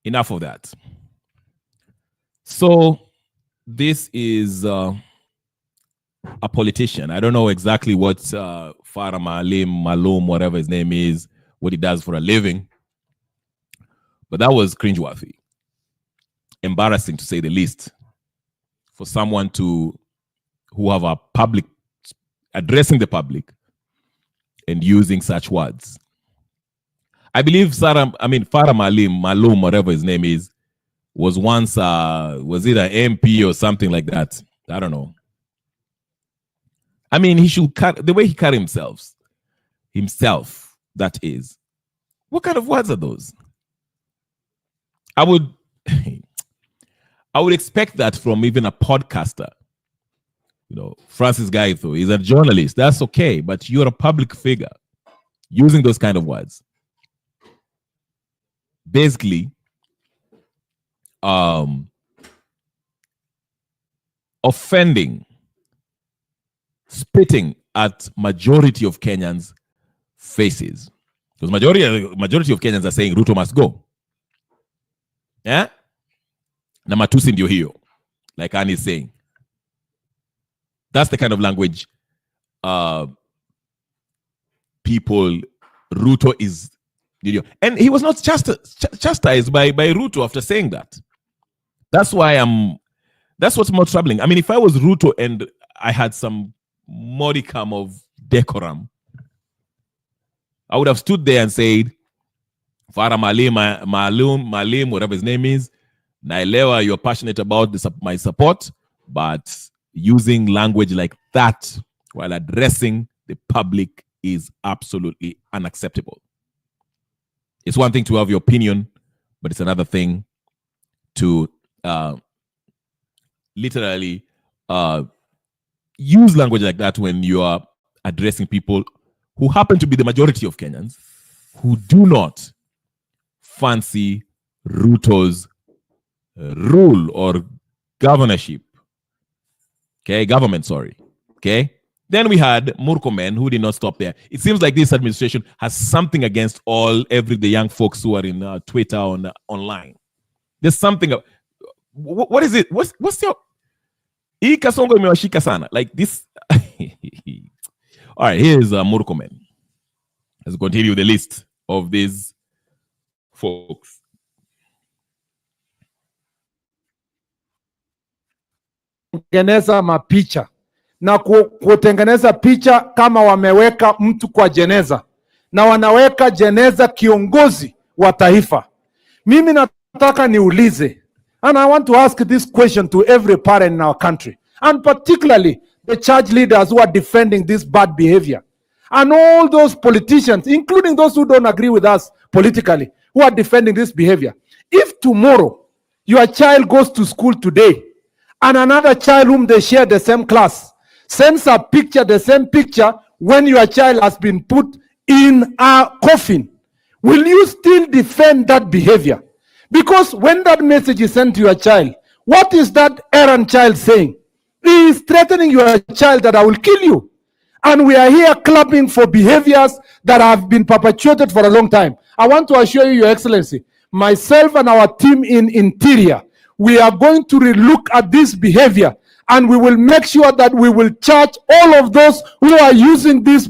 Enough of that. So this is a politician. I don't know exactly what Farah Malum, whatever his name is, what he does for a living. But that was cringeworthy. Embarrassing, to say the least, for someone who have a public, addressing the public and using such words. I believe Farah Malum, whatever his name is, was once, was it an MP or something like that? I don't know. I mean, he should cut the way he carried himself. himself, that is. What kind of words are those? I would expect that from even a podcaster. You know, Francis Gaitho is a journalist. That's okay, but you're a public figure using those kind of words. Basically, offending, spitting at majority of Kenyans' faces. Because majority of Kenyans are saying Ruto must go. Yeah? Na matusi ndio hiyo, like Annie is saying. That's the kind of language people, Ruto is, and he was not chastised by Ruto after saying that. That's why that's what's more troubling. I mean, if I was Ruto and I had some modicum of decorum, I would have stood there and said, Farah Malim, whatever his name is, Naelewa, you're passionate about my support, but using language like that while addressing the public is absolutely unacceptable. It's one thing to have your opinion, but it's another thing to literally use language like that when you are addressing people who happen to be the majority of Kenyans who do not fancy Ruto's rule or governorship. Okay, government, sorry. Okay. Then we had Murkomen, who did not stop there. It seems like this administration has something against the young folks who are in Twitter online. There's something. What is it? What's your? Hii Kasongo imewashika sana. Like this. All right, here's Murkomen. Let's continue the list of these folks. Tengeneza mapicha na kutengeneza picha kama wameweka mtu kwa jeneza na wanaweka jeneza kiongozi wa taifa. Mimi nataka niulize, and I want to ask this question to every parent in our country, and particularly the church leaders who are defending this bad behavior, and all those politicians, including those who don't agree with us politically, who are defending this behavior. If tomorrow your child goes to school today and another child whom they share the same class sends a picture, the same picture, when your child has been put in a coffin, will you still defend that behavior? Because when that message is sent to your child, what is that errant child saying? He is threatening your child that I will kill you. And we are here clapping for behaviors that have been perpetuated for a long time. I want to assure you, Your Excellency, myself and our team in Interior, we are going to relook at this behavior, and we will make sure that we will charge all of those who are using this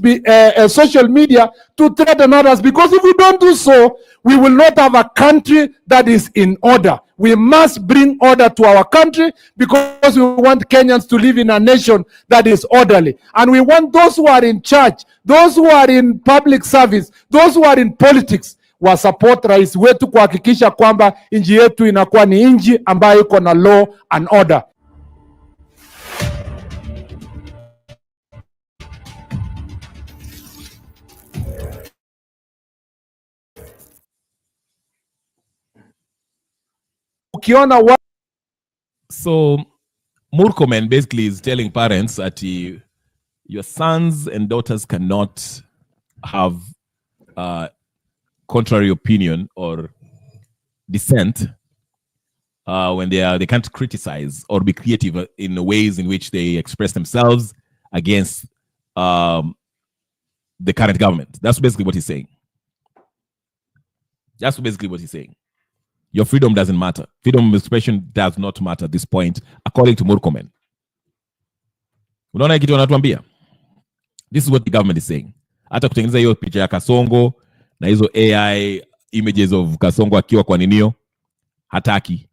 social media to threaten others. Because if we don't do so, we will not have a country that is in order. We must bring order to our country because we want Kenyans to live in a nation that is orderly. And we want those who are in charge, those who are in public service, those who are in politics, wa support rais wetu kuhakikisha kwamba nchi yetu inakuwa ni nchi ambayo iko na law and order. Ukiona So Murkomen basically is telling parents that your sons and daughters cannot have contrary opinion or dissent when they can't criticize or be creative in the ways in which they express themselves against the current government. That's basically what he's saying. That's basically what he's saying. Your freedom doesn't matter. Freedom of expression does not matter at this point, according to Murkomen. Unaona kitu wanatuambia? This is what the government is saying. Hata kutengeneza hiyo picha ya Kasongo na hizo AI images of Kasongo akiwa kwa ninio, hataki.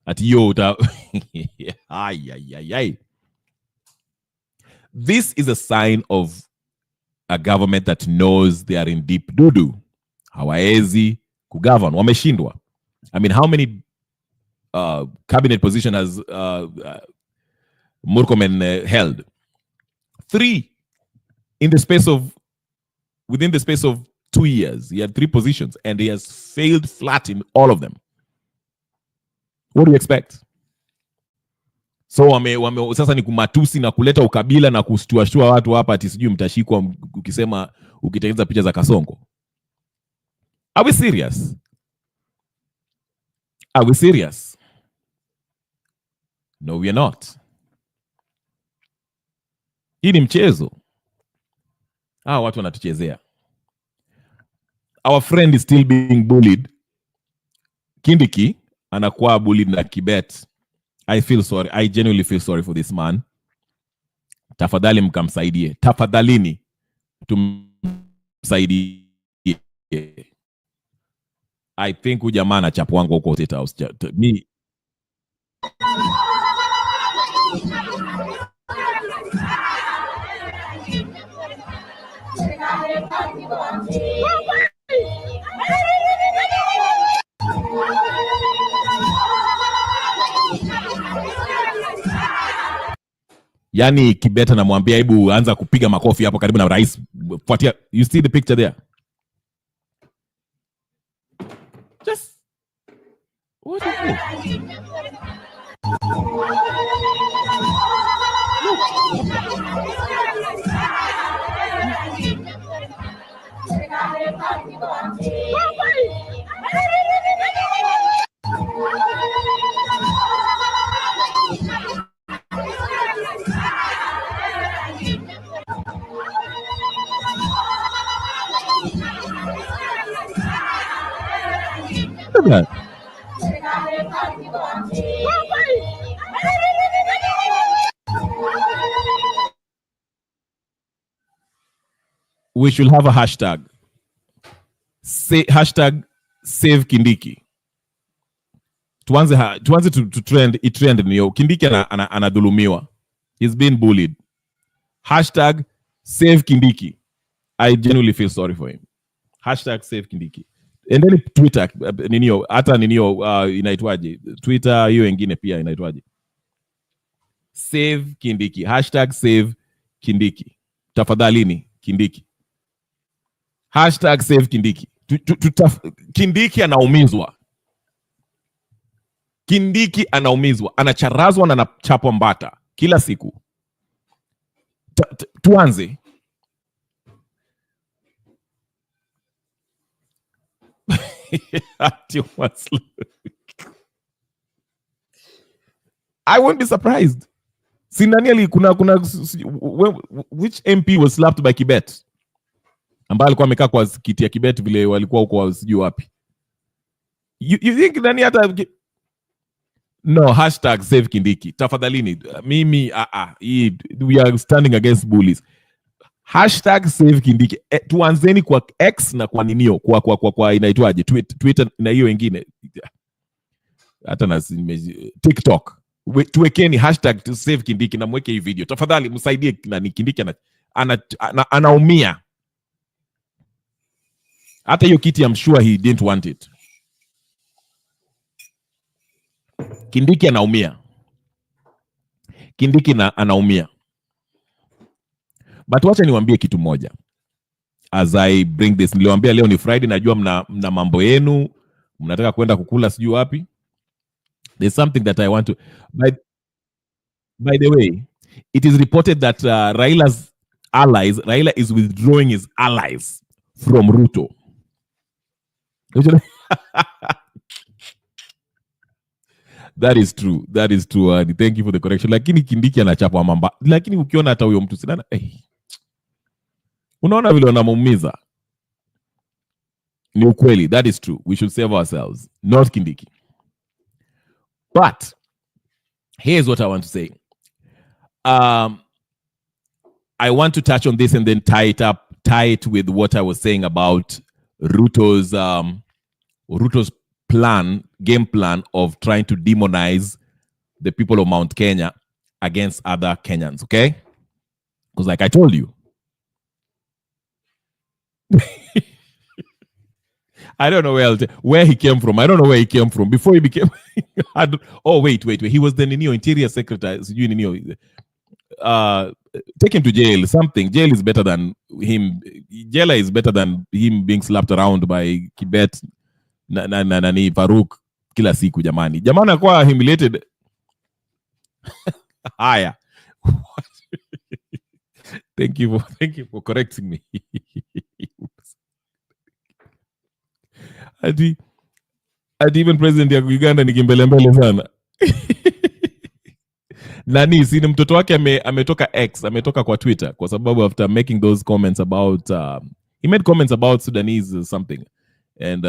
Ati hiyo uta This is a sign of a government that knows they are in deep doo-doo. Hawaezi kugovern, wameshindwa. I mean, how many cabinet position has Murkomen held? 3 in the space of within the space of 2 years. He had 3 positions and he has failed flat in all of them. What do you expect? So sasa ni kumatusi na kuleta ukabila na kushtua watu hapa ati sijui mtashikwa ukisema ukitengeneza picha za Kasongo. Are we serious? Are we serious? No, we are not. Hii ni mchezo. Watu wanatuchezea. Our friend is still being bullied. Kindiki anakuwa bullied na Kibet. I feel sorry. I genuinely feel sorry for this man. Tafadhali mkamsaidie. Tafadhalini tumsaidie. I think huyu jamaa anachapwanga huko State House. Me yani Kibeta namwambia hebu anza kupiga makofi hapo karibu na rais. Fuatia, you see the picture there? Just what is this? Look at that. We should have a hashtag. Hashtag save Kindiki. Tuanze to trend, it-trend niyo. Kindiki anadhulumiwa. He's been bullied. Hashtag save Kindiki. I genuinely feel sorry for him. Hashtag save Kindiki. And then Twitter, hata inaitwaje? Twitter hiyo wengine pia inaitwaje? Save Kindiki. Hashtag save Kindiki. Tafadhalini Kindiki. Hashtag save Kindiki. Kindiki anaumizwa. Kindiki anaumizwa. Anacharazwa na anachapwa mbata kila siku. Tuanze. I won't be surprised. Sinaniali which MP was slapped by Kibet? Ambaye alikuwa amekaa kwa kiti ya Kibet vile walikuwa huko sijui wapi. You think nani hata no, hashtag save Kindiki. Tafadhalini. Mimi we are standing against bullies. Hashtag save Kindiki. Tuanzeni kwa X na kwa ninio kwa inaitwaje Twitter na hiyo wengine hata na TikTok. Tuwekeni hashtag to save Kindiki na mweke hii video. Tafadhali msaidie nani Kindiki anaumia. Hata hiyo kiti I'm sure he didn't want it. Kindiki anaumia. Kindiki anaumia. But wacha niwaambie kitu moja. As I bring this, niliwaambia leo ni Friday, najua mna mambo yenu, mnataka kwenda kukula sijui wapi. There's something that I want to by the way, it is reported that Raila is withdrawing his allies from Ruto. That is true. That is true. Thank you for the correction. Lakini Kindiki anachapa mamba. Lakini ukiona hata huyo mtu sinana unaona vile wanamuumiza. Ni ukweli. That is true. We should save ourselves. Not Kindiki. But here's what I want to say. I want to touch on this and then tie it with what I was saying about Ruto's game plan of trying to demonize the people of Mount Kenya against other Kenyans, okay? Because like I told you, I don't know where he came from. I don't know where he came from before he became. Oh wait. He was the Interior Secretary. take him to jail. Something. Jail is better than him. Jailer is better than him being slapped around by Kibet nani Farouk kila siku jamani. Jamani akuwa humiliated. Haya. Thank you for correcting me. Ati even president ya Uganda ni kimbelembele sana. Nani si mtoto wake ametoka X, ametoka kwa Twitter kwa sababu after making those comments about he made comments about Sudanese something and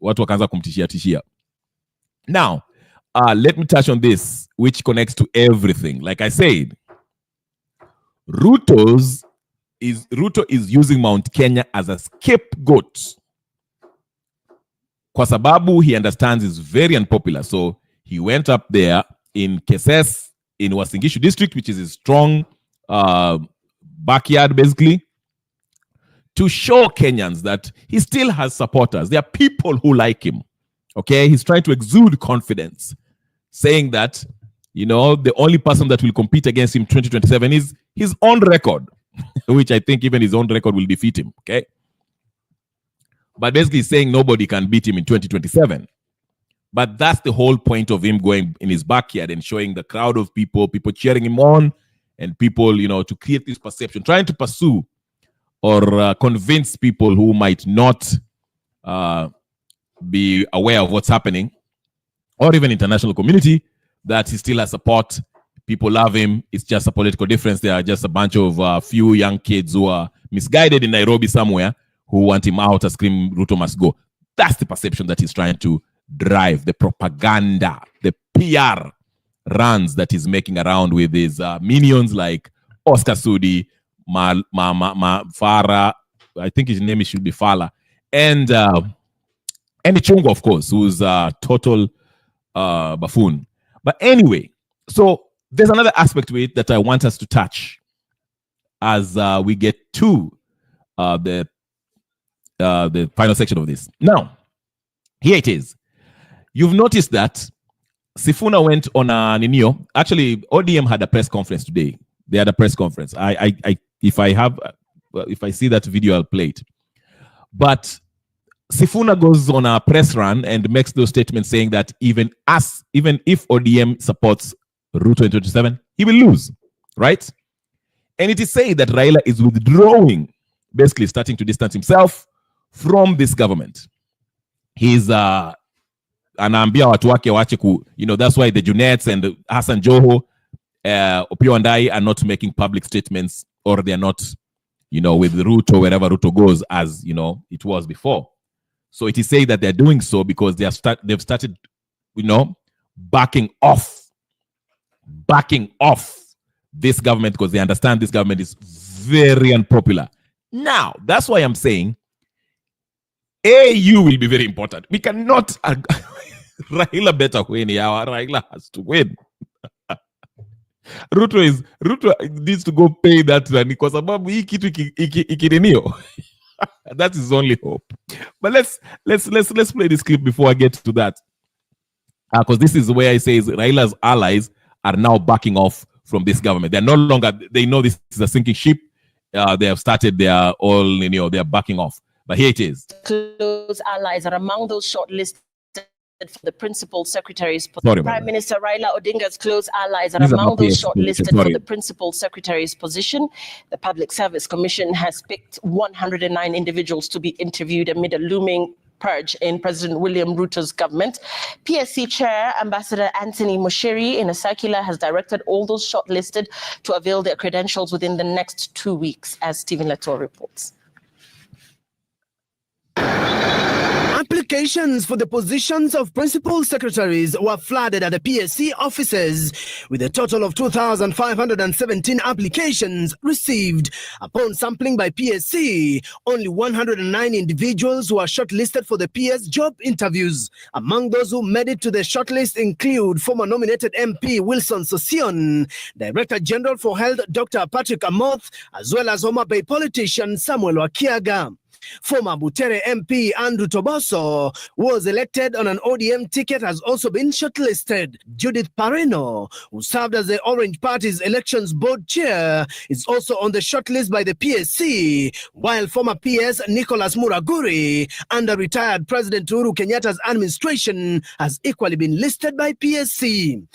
watu wakaanza kumtishia. Now, let me touch on this which connects to everything. Like I said, Ruto is using Mount Kenya as a scapegoat. Kwa sababu he understands it's very unpopular. So he went up there in Keses, in Uasin Gishu district, which is his strong backyard, basically, to show Kenyans that he still has supporters. There are people who like him. Okay, he's trying to exude confidence, saying that, the only person that will compete against him 2027 is his own record, which I think even his own record will defeat him. Okay. But basically saying nobody can beat him in 2027. But that's the whole point of him going in his backyard and showing the crowd of people cheering him on, and people, to create this perception, trying to pursue or convince people who might not be aware of what's happening, or even international community, that he still has support. People love him. It's just a political difference. There are just a bunch of few young kids who are misguided in Nairobi somewhere who want him out and scream, Ruto must go. That's the perception that he's trying to drive, the propaganda, the PR runs that he's making around with his minions like Oscar Sudi, Farah, I think his name should be Fala, and Chungo, of course, who's a total buffoon. But anyway, so there's another aspect to it that I want us to touch as we get to the final section of this. Now, here it is. You've noticed that Sifuna went on a Ninio. Actually, ODM had a press conference today. They had a press conference. If I see that video, I'll play it. But Sifuna goes on a press run and makes those statements saying that even if ODM supports Ruto in 2027, he will lose, right? And it is said that Raila is withdrawing, basically starting to distance himself from this government. He's anaambia watu wake waache that's why the Junets and Hassan Joho, Opio and I are not making public statements, or they're not, with Ruto, wherever Ruto goes, as, it was before. So it is said that they're doing so because they've started, backing off this government because they understand this government is very unpopular. Now, that's why I'm saying AU will be very important. We cannot Raila better win. Raila has to win. Ruto needs to go pay that money kwa sababu hii kitu ikirenio. That's his only hope. But let's play this clip before I get to that. Because this is where he says Raila's allies are now backing off from this government. They're no longer, they know this is a sinking ship. They have started, they are all, they're backing off. But here it is. Close allies are among those shortlisted for the principal secretary's position. Prime Minister Raila Odinga's close allies are among those shortlisted for the principal secretary's position. The Public Service Commission has picked 109 individuals to be interviewed amid a looming purge in President William Ruto's government. PSC Chair Ambassador Anthony Mushiri, in a circular, has directed all those shortlisted to avail their credentials within the next 2 weeks, as Stephen Leto reports. Applications for the positions of principal secretaries were flooded at the PSC offices, with a total of 2,517 applications received. Upon sampling by PSC, only 109 individuals were shortlisted for the PS job interviews. Among those who made it to the shortlist include former nominated MP Wilson Sosion, Director General for Health Dr. Patrick Amoth, as well as Homa Bay politician Samuel Wakiaga. Former Butere MP Andrew Toboso was elected on an ODM ticket has also been shortlisted. Judith Pareno, who served as the Orange Party's elections board chair, is also on the shortlist by the PSC, while former PS Nicholas Muraguri, under retired President Uhuru Kenyatta's administration, has equally been listed by PSC.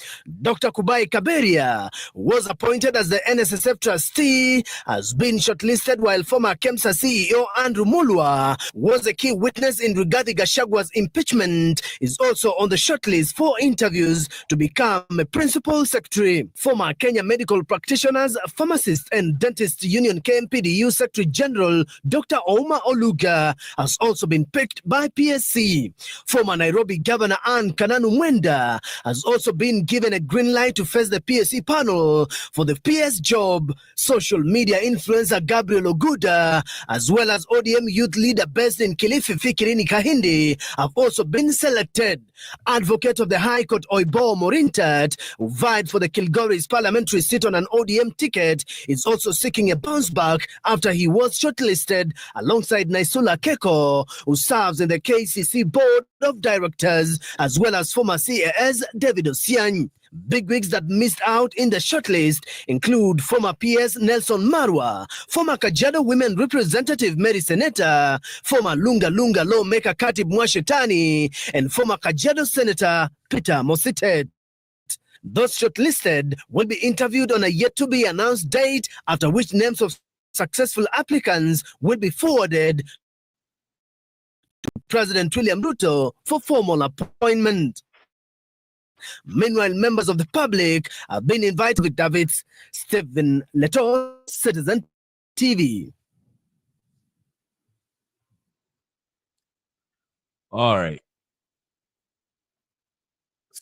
Dr. Kubai Kaberia was appointed as the NSSF trustee, has been shortlisted, while former KEMSA CEO Andrew Mulwa was a key witness in Rigathi Gachagwa's impeachment, is also on the shortlist for interviews to become a principal secretary. Former Kenya Medical Practitioners, Pharmacists and Dentists Union KMPDU Secretary General Dr. Ouma Oluga has also been picked by PSC. Former Nairobi Governor Anne Kananu Mwenda has also been given a green light to face the PSC panel for the PS job. Social media influencer Gabriel Oguda, as well as ODM youth leader based in Kilifi Fikirini Kahindi, have also been selected. Advocate of the High Court Oibo Morintat, who vied for the Kilgoris parliamentary seat on an ODM ticket, is also seeking a bounce back after he was shortlisted alongside Naisula Keko, who serves in the KCC board of directors, as well as former CAS David Osiany. Bigwigs that missed out in the shortlist include former PS Nelson Marwa, former Kajiado Women Representative Mary Seneta, former Lunga Lunga lawmaker Katib Mwashetani, and former Kajiado Senator Peter Mositet. Those shortlisted will be interviewed on a yet-to-be-announced date, after which names of successful applicants will be forwarded to President William Ruto for formal appointment. Meanwhile, members of the public have been invited with David's Stephen Leto, Citizen TV. All right.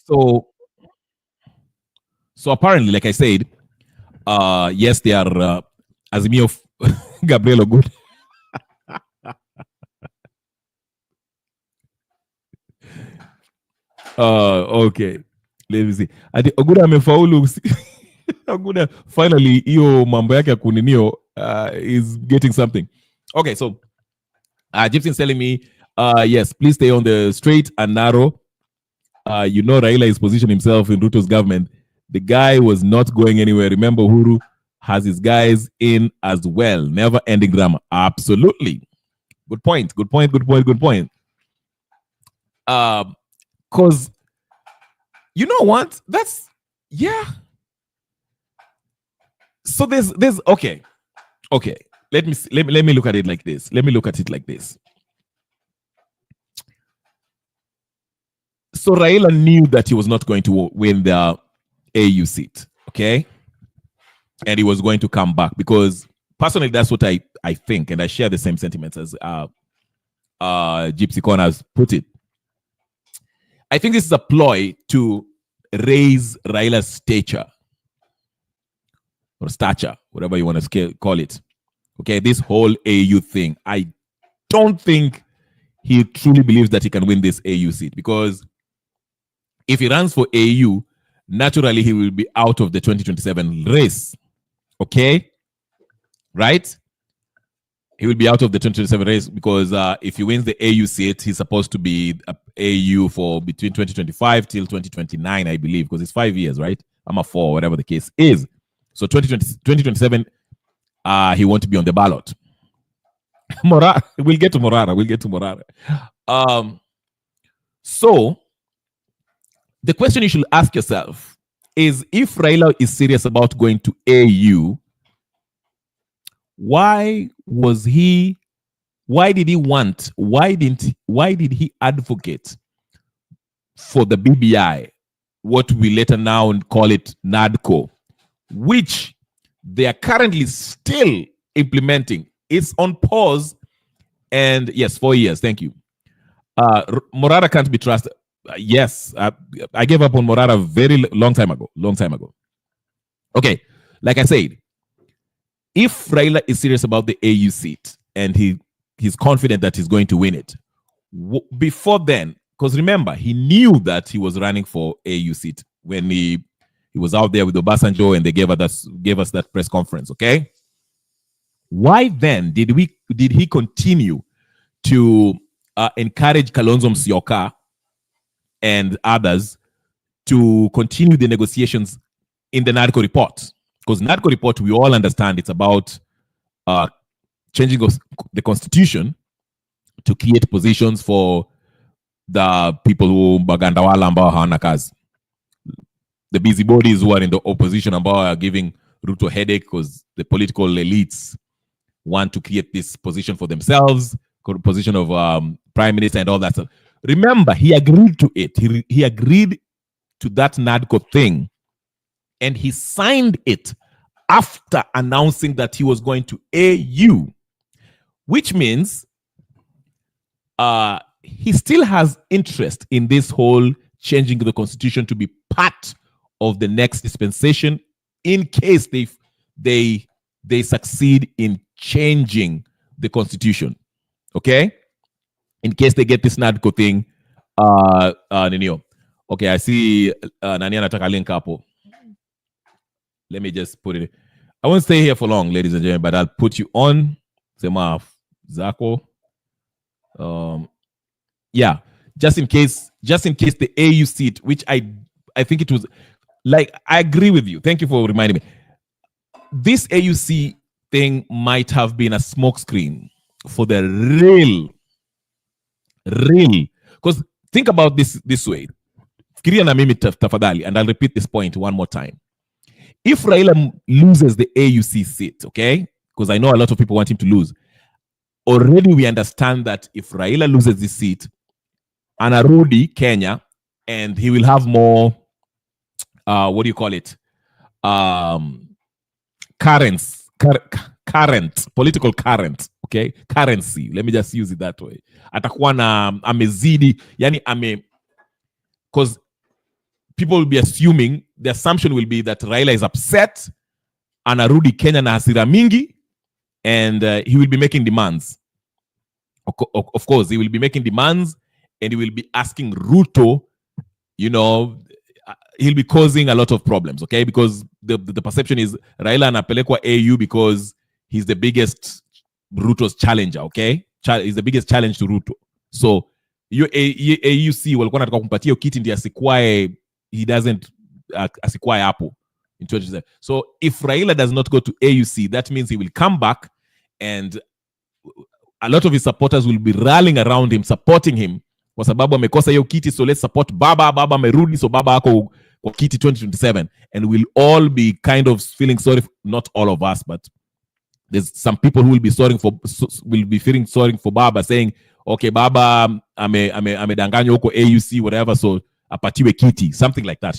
So apparently, like I said, yes, they are Azimio Gabriel Ogun. Okay. Let me see. Ati Oguda amefaulu. Oguda finally hiyo mambo yake ya kuninio is getting something. Okay, so Gypsy is telling me yes, please stay on the straight and narrow. You know Raila is positioning himself in Ruto's government. The guy was not going anywhere. Remember, Uhuru has his guys in as well. Never ending drama. Absolutely. Good point. Good point. Good point. Good point. Because you know what? That's yeah. So there's okay. Let me look at it like this. So Raila knew that he was not going to win the AU seat, okay? And he was going to come back, because personally that's what I think, and I share the same sentiments as Gypsy Corners put it. I think this is a ploy to raise Raila's stature, or stature, whatever you want to call it. Okay, this whole AU thing. I don't think he truly believes that he can win this AU seat, because if he runs for AU, naturally he will be out of the 2027 race. Okay? Right? He will be out of the 2027 race, because if he wins the AU seat, he's supposed to be AU for between 2025 till 2029, I believe, because it's 5 years, right? I'm a 4, whatever the case is. So 2027, he won't be on the ballot. We'll get to Morara. So the question you should ask yourself is, if Raila is serious about going to AU, why did he advocate for the BBI, what we later now call it NADCO, which they are currently still implementing? It's on pause, and yes, 4 years. Thank you. Morara can't be trusted. Yes, I gave up on Morara a very long time ago. Okay, like I said, if Raila is serious about the AU seat and he's confident that he's going to win it, before then, because remember, he knew that he was running for AU seat when he was out there with Obasanjo and they gave us that press conference, okay? Why then did he continue to encourage Kalonzo Musyoka and others to continue the negotiations in the NADCO report. Because NADCO report, we all understand it's about changing of the constitution to create positions for the people who bagandawala ambao hawana kazi. The busybodies who are in the opposition ambao are giving Ruto a headache because the political elites want to create this position for themselves, position of prime minister and all that stuff. Remember, he agreed to it. He agreed to that NADCO thing, and he signed it after announcing that he was going to AU, which means he still has interest in this whole changing the constitution to be part of the next dispensation in case they succeed in changing the constitution. Okay? In case they get this NADCO thing, okay, I see nani anataka link hapo. Let me just put it. I won't stay here for long, ladies and gentlemen, but I'll put you on. Sema Zako. Yeah, just in case the AU seat, which I think it was, like, I agree with you. Thank you for reminding me. This AUC thing might have been a smokescreen for the real, because think about this way. Fikiria na mimi tafadhali, and I'll repeat this point one more time. If Raila loses the AUC seat, okay, because I know a lot of people want him to lose, already we understand that if Raila loses this seat, anarudi Kenya, and he will have more, what do you call it? Current, political current, okay? Currency, let me just use it that way. Atakuwa na amezidi, yani because people will be assuming, the assumption will be that Raila is upset, anarudi Kenya na hasira mingi, and he will be making demands. Of course, he will be making demands, and he will be asking Ruto, he'll be causing a lot of problems, okay? Because the perception is Raila anapelekwa AU because he's the biggest Ruto's challenger, okay? He's the biggest challenge to Ruto. So, AUC walikuwa nataka kumpatia kiti ndiye asikwae, he doesn't asikwae hapo in 2027. So, if Raila does not go to AUC, that means he will come back, and a lot of his supporters will be rallying around him, supporting him, kwa sababu amekosa hiyo kiti, so let's support Baba amerudi, so Baba ako kwa kiti 2027, and we'll all be kind of feeling sorry, not all of us, but there's some people who will be feeling sorry for Baba, saying, okay, Baba amedanganywa huko AUC, whatever, so apatiwe kiti, something like that,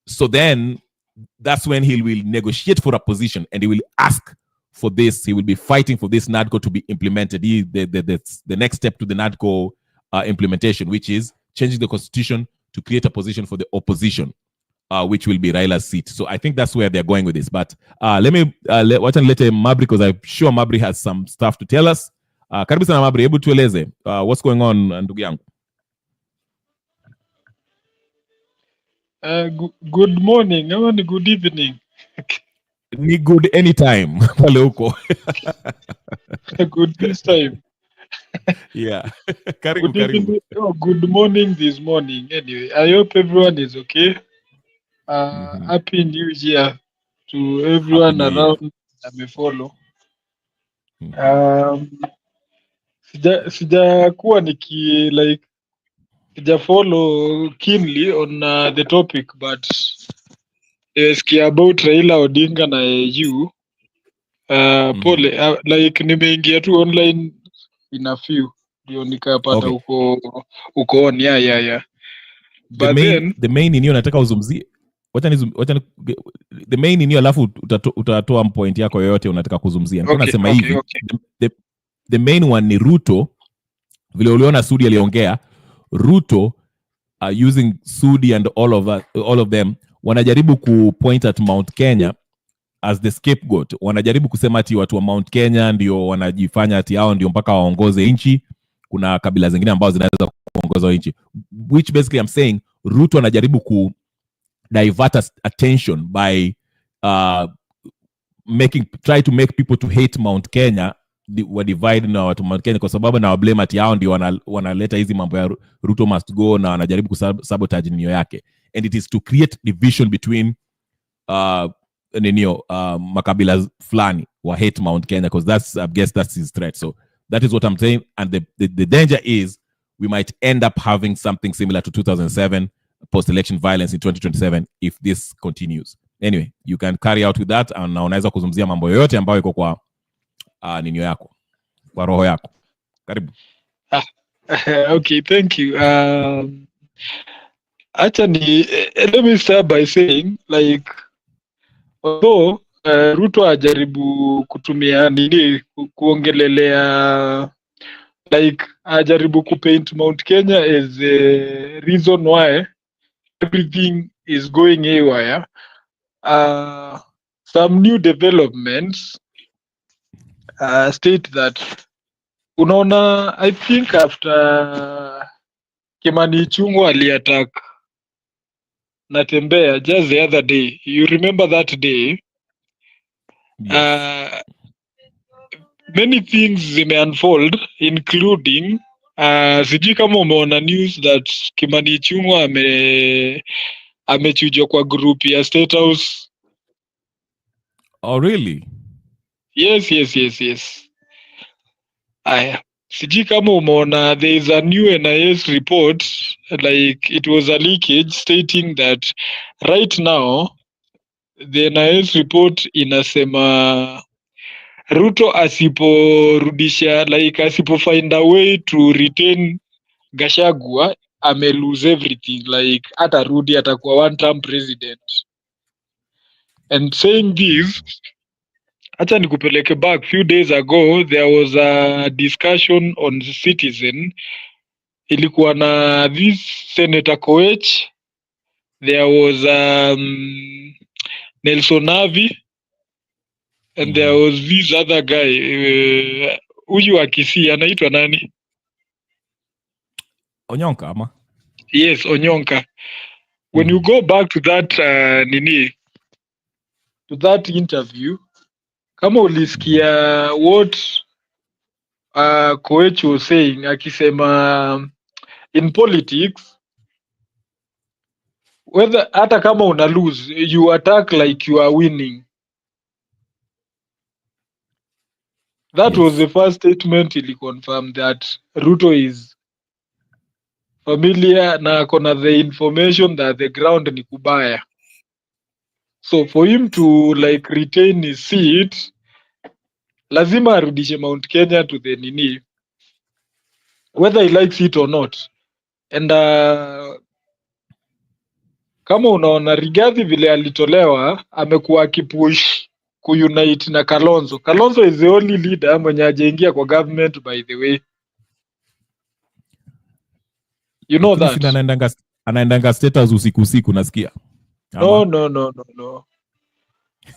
So then that's when he will negotiate for a position, and he will ask for this. He will be fighting for this NADCO to be implemented. The next step to the NADCO implementation, which is changing the constitution to create a position for the opposition, which will be Raila's seat. So I think that's where they're going with this. But let me let Mabri, because I'm sure Mabri has some stuff to tell us. Karibu sana Mabri, hebu tueleze what's going on, ndugu yangu. Good morning, or good evening. Ni good anytime pale huko. Good this time. Yeah. Karibu. Oh, good morning this morning. Anyway, I hope everyone is okay. Happy New Year to everyone around that may follow. Sijakuwa sija follow keenly on the topic, but sikia about Raila Odinga na you. Pole, nimeingia tu online in a few, ndio nikapata uko on. Yeah. But the main inyo nataka uzumzie. The main inyo, alafu utatoa point yako yoyote unataka kuzumzia. Nasema hivi. The main one ni Ruto. Vile uliona Sudi aliongea, Ruto using Sudi and all of them wanajaribu ku point at Mount Kenya as the scapegoat. Wanajaribu kusema ati watu wa Mount Kenya ndio wanajifanya ati hao ndio mpaka waongoze nchi. Kuna kabila zingine ambazo zinaweza kuongoza nchi. Which basically I'm saying Ruto anajaribu ku divert attention by try to make people to hate Mount Kenya divide na watu wa Kenya kwa sababu na blame ati hao ndio wanaleta hizi mambo ya Ruto must go na wanajaribu kusabotage nio yake, and it is to create division between makabila fulani wa hate Mount Kenya, because I guess that's his threat. So that is what I'm saying, and the danger is we might end up having something similar to 2007 post-election violence in 2027 if this continues. Anyway, you can carry out with that, na unaweza kuzungumzia mambo yoyote ambayo iko kwa ninio yako, kwa roho yako. Karibu. Okay, thank you. Actually, let me start by saying, like, although Ruto ajaribu kutumia kuongelelea, like, ajaribu kupaint Mount Kenya as a reason why everything is going haywire. Some new developments state that, unaona, I think after Kimani Ichung'wah aliattack Natembea just the other day, you remember that day? Yes. Many things zime unfold, including sijui kama umeona news that Kimani Ichung'wah amechujwa kwa group ya State House. Oh, really? Yes. Aya, sijui kama umeona, there is a new NIS report, like it was a leakage stating that right now the NIS report inasema Ruto asiporudisha, like asipo find a way to retain Gachagua, ame lose everything, like atarudi atakuwa one term president. And saying this, acha nikupeleke back few days ago, there was a discussion on Citizen. Ilikuwa na this Senator Koech, there was Nelson Navi, and there was this other guy, huyu wa Kisii anaitwa nani? Onyonka ama? Yes, Onyonka. When you go back to that to that interview, kama ulisikia what Koech was saying, akisema in politics, whether hata kama una lose, you attack like you are winning. That was the first statement ili confirm that Ruto is familiar na akona the information that the ground ni kubaya. So for him to like retain his seat, lazima arudishe Mount Kenya to the nini, whether he likes it or not. And kama unaona Rigathi vile alitolewa, amekuwa akipush kuunite na Kalonzo. Kalonzo is the only leader mwenye hajaingia kwa government, by the way. You know that. Anaendanga status usiku nasikia. No.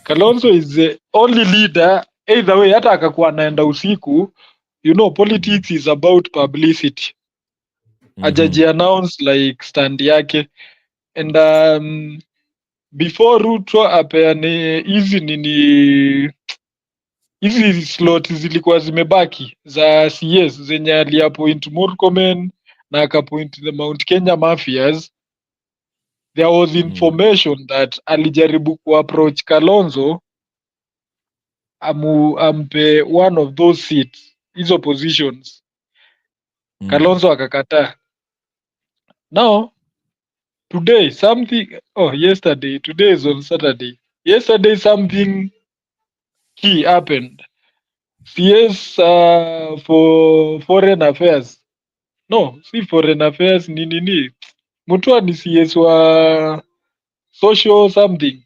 Kalonzo is the only leader, either way, hata akakuwa anaenda usiku, you know, politics is about publicity. Ajaji announce like stand yake. And before Ruto apeane hizi slot zilikuwa zimebaki za CS zenye aliappoint Murkomen na akapoint the Mount Kenya mafias, there was information that alijaribu kuapproach Kalonzo ampe one of those seats, hizo positions. Kalonzo akakataa. Now today today is on Saturday. Yesterday something key happened. CS for foreign affairs. No, si foreign affairs nini. Mutua ni CS wa social something.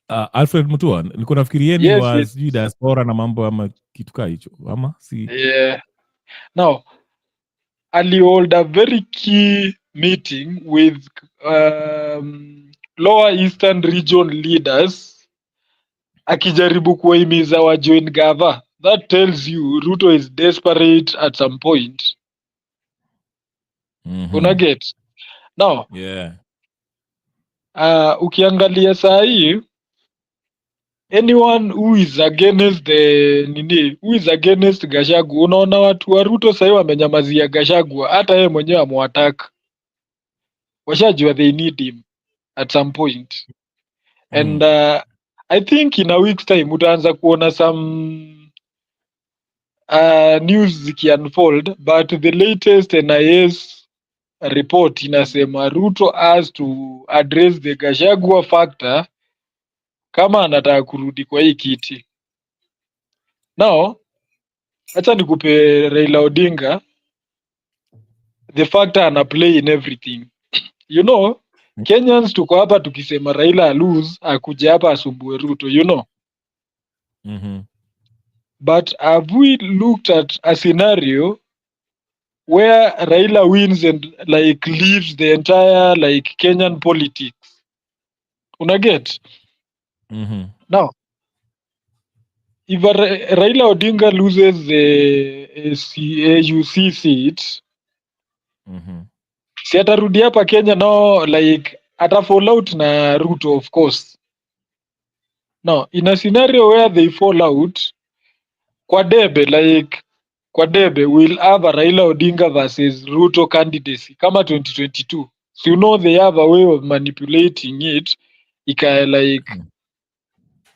Alfred Mutua, nilikuwa nafikiri yeye ni wa diaspora na mambo ama kitu kaa hicho ama si. Yeah. Now, Ali hold a very key meeting with Lower Eastern region leaders akijaribu kuwahimiza wa join gava. That tells you Ruto is desperate at some point. Una get? Now, yeah. Ukiangalia saa hii anyone who is against who is against Gachagua, unaona watu wa Ruto sasa wamenyamazia Gachagua, hata yeye mwenyewe amewataka, washajua they need him at some point. And I think in a week's time utaanza kuona some news ziki unfold, but the latest NIS report inasema Ruto has to address the Gachagua factor kama anataka kurudi kwa hii kiti. Now, acha nikupe Raila Odinga the factor ana play in everything. You know, Kenyans tuko hapa tukisema Raila lose akuja hapa asumbue Ruto, you know. But have we looked at a scenario where Raila wins and like leaves the entire like Kenyan politics? Una get? Now, if Raila Odinga loses the AUC seat, si atarudi hapa Kenya no, like ata fall out na Ruto, of course. Now, in a scenario where they fall out, kwa debe will have a Raila Odinga versus Ruto candidacy kama 2022. So you know they have a way of manipulating it. Ika like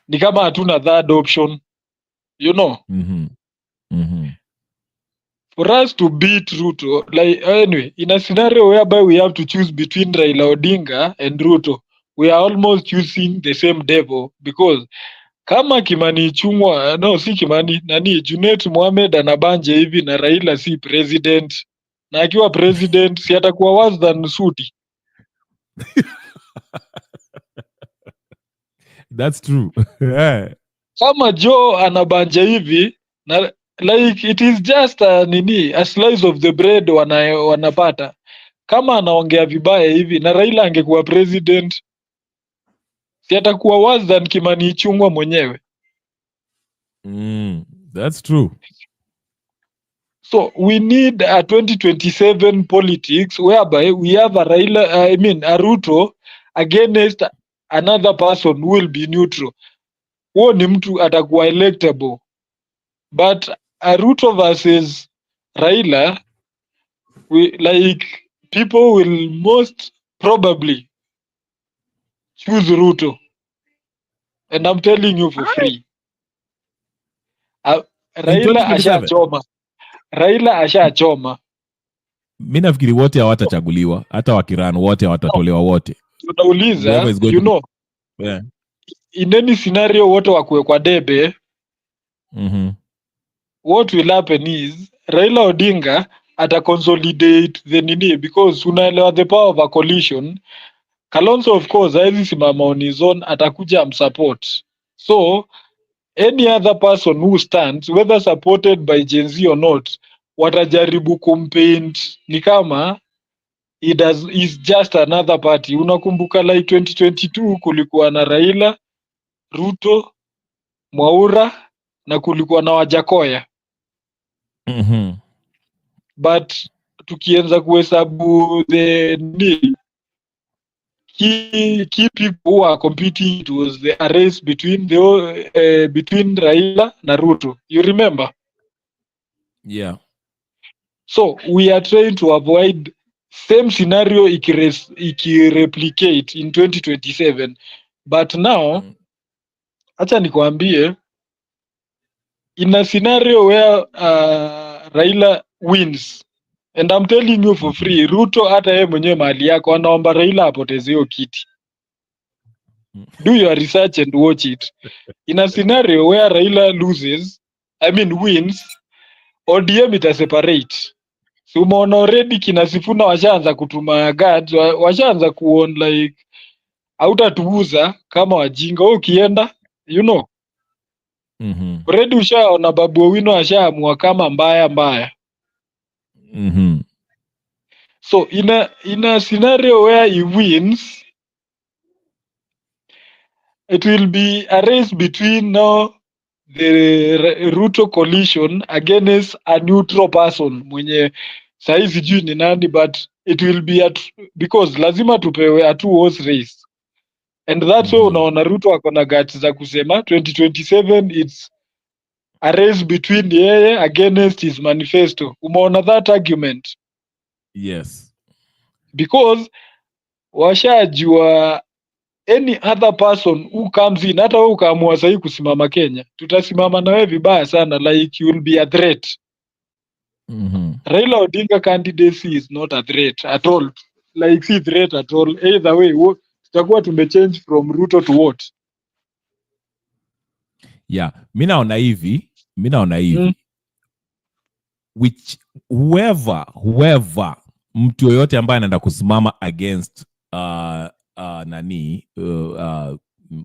ni kama hatuna third option, you know. For us to beat Ruto, like anyway, in a scenario whereby we have to choose between Raila Odinga and Ruto, we are almost choosing the same devil, because kama Kimani Ichung'wah, no si Kimani, nani Junet Mohamed anabanje hivi na Raila si president, na akiwa president si atakuwa worse than Sudi. That's true. Kama Joe anabanja hivi na like it is just a slice of the bread wanapata. Kama anaongea vibaya hivi na Raila angekuwa president, si atakuwa worse than Kimani Ichung'wah mwenyewe. That's true. So we need a 2027 politics whereby we have a Ruto against another person who will be neutral. Huo ni mtu atakuwa electable. But a Ruto versus Raila, people will most probably choose Ruto. And I'm telling you for free. Raila ashachoma. Mimi nafikiri wote hawatachaguliwa, hata wakiran wote hawatatolewa wote. Tunauliza, you know, in any scenario wote wakuwe kwa debe, what will happen is Raila Odinga ata consolidate the because unaelewa the power of a coalition. Kalonzo of course haizi simama on his own, atakuja amsupport. So any other person who stands, whether supported by Gen Z or not, watajaribu kumpaint ni kama is just another party. Unakumbuka like 2022 kulikuwa na Raila, Ruto, Mwaura na kulikuwa na Wajakoya. But tukianza kuhesabu the key people who are competing, it was the race between Raila na Ruto. You remember? Yeah. So we are trying to avoid same scenario ikireplicate in 2027. But now, acha nikwambie, in a scenario where Raila wins, and I'm telling you for free, Ruto hata yeye mwenyewe mahali yako anaomba Raila apoteze hiyo kiti. Do your research and watch it. In a scenario where Raila wins, ODM ita separate. So umeona already kina Sifuna washaanza kutuma guards, washaanza kuon like hautatuuza kama wajinga ukienda, you know. Already ushaona Babu Owino ashaamua kama mbaya. So in a scenario where he wins, it will be a race between the Ruto coalition against a neutral person mwenye sahi sijui ni nani, but it will be because lazima tupewe a two horse race. And that's why unaona Ruto ako na guts za kusema 2027 it's a race between yeye against his manifesto. Umeona that argument? Yes. Because washajua any other person who comes in, hata wewe ukaamua sahi kusimama Kenya, tutasimama na wewe vibaya sana, like you will be a threat. Raila Odinga candidacy is not a threat at all. Like si threat at all. Either way, tutakuwa tumechange from Ruto to what? Yeah, mi naona hivi which whoever mtu yoyote ambaye anaenda kusimama against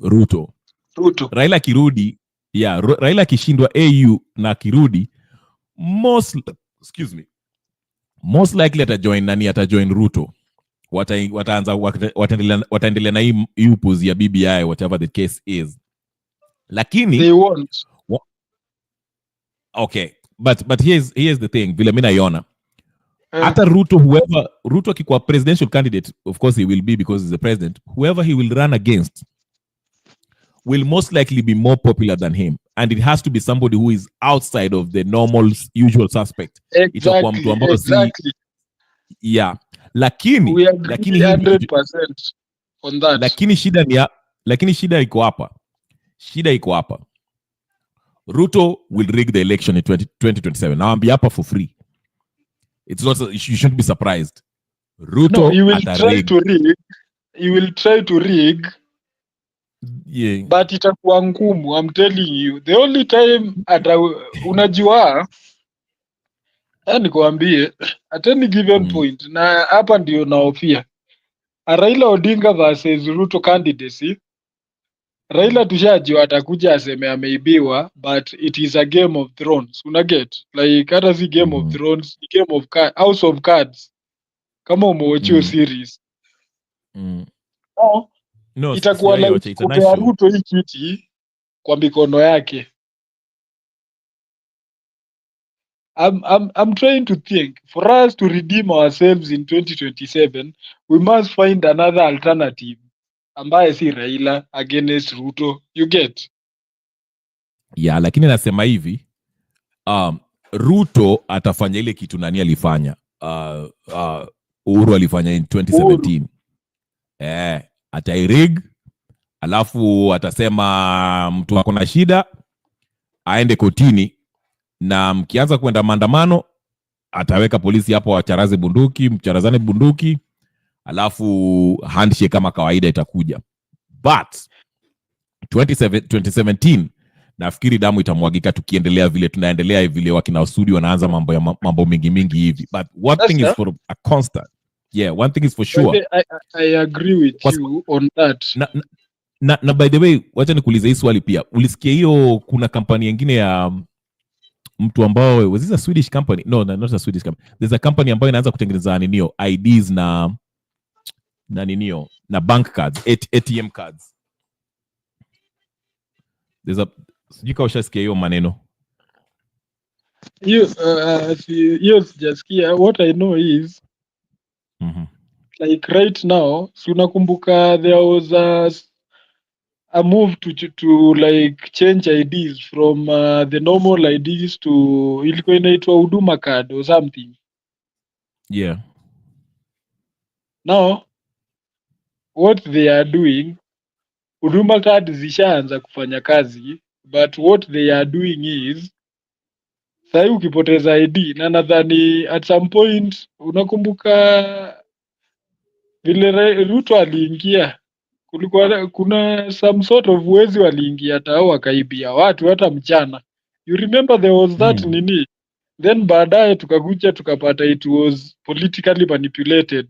Ruto. Raila kirudi, Raila kishindwa AU na kirudi, most likely atajoin Ruto. Wataendelea na hii upuzi ya BBI, whatever the case is. Lakini they won't. Okay, but here's the thing, vile mimi naiona hata Ruto akikuwa presidential candidate, of course he will be because he's the president, whoever he will run against will most likely be more popular than him, and it has to be somebody who is outside of the normal usual suspect. Exactly. Yeah, lakini 100% on that. Lakini shida iko hapa. Ruto will rig the election in 2027. Now I'm hapa for free. It's not, you shouldn't be surprised. Ruto he will try to rig. He will try to rig. Yeah. But itakuwa ngumu, I'm telling you. The only time unajua nikwambie at any given point, na hapa ndio naofia Raila Odinga versus Ruto candidacy. Raila tushajua atakuja aseme ameibiwa, but it is a game of thrones. Unaget? Like hata si game of thrones, ni game of house of cards. Kama umeochio series. No, itakuwa like kupea Ruto hii kiti kwa mikono yake. I'm trying to think, for us to redeem ourselves in 2027, we must find another alternative ambaye si Raila against Ruto. You get? Yeah, lakini nasema hivi, Ruto atafanya ile kitu nani alifanya. Uhuru alifanya in 2017. Atairig, alafu atasema mtu ako na shida aende kotini, na mkianza kwenda maandamano ataweka polisi hapo mcharazane bunduki, alafu handshake kama kawaida itakuja. But 2017 nafikiri damu itamwagika tukiendelea vile tunaendelea, vile wakina Sudi wanaanza mambo mingi hivi. But one thing is for a constant. Yeah, one thing is for sure. I agree with you on that. Na by the way, wacha nikuulize hii swali pia. Ulisikia hiyo kuna kampani nyingine ya mtu ambao, was this a Swedish company? No, not a Swedish company. There's a company ambayo inaanza kutengeneza IDs na bank cards, ATM cards. There's a, sijui kama ushasikia hiyo maneno. Hiyo sijasikia. What I know is like right now, si unakumbuka there was a move to like change IDs from the normal IDs to ilikuwa inaitwa huduma card or something. Yeah. Now what they are doing, huduma card zishaanza kufanya kazi, but what they are doing is sahi ukipoteza ID, na nadhani at some point unakumbuka vile Ruto aliingia, kuna some sort of wezi waliingia tao wakaibia watu hata mchana. You remember there was that nini? Then baadaye tukakuja tukapata it was politically manipulated.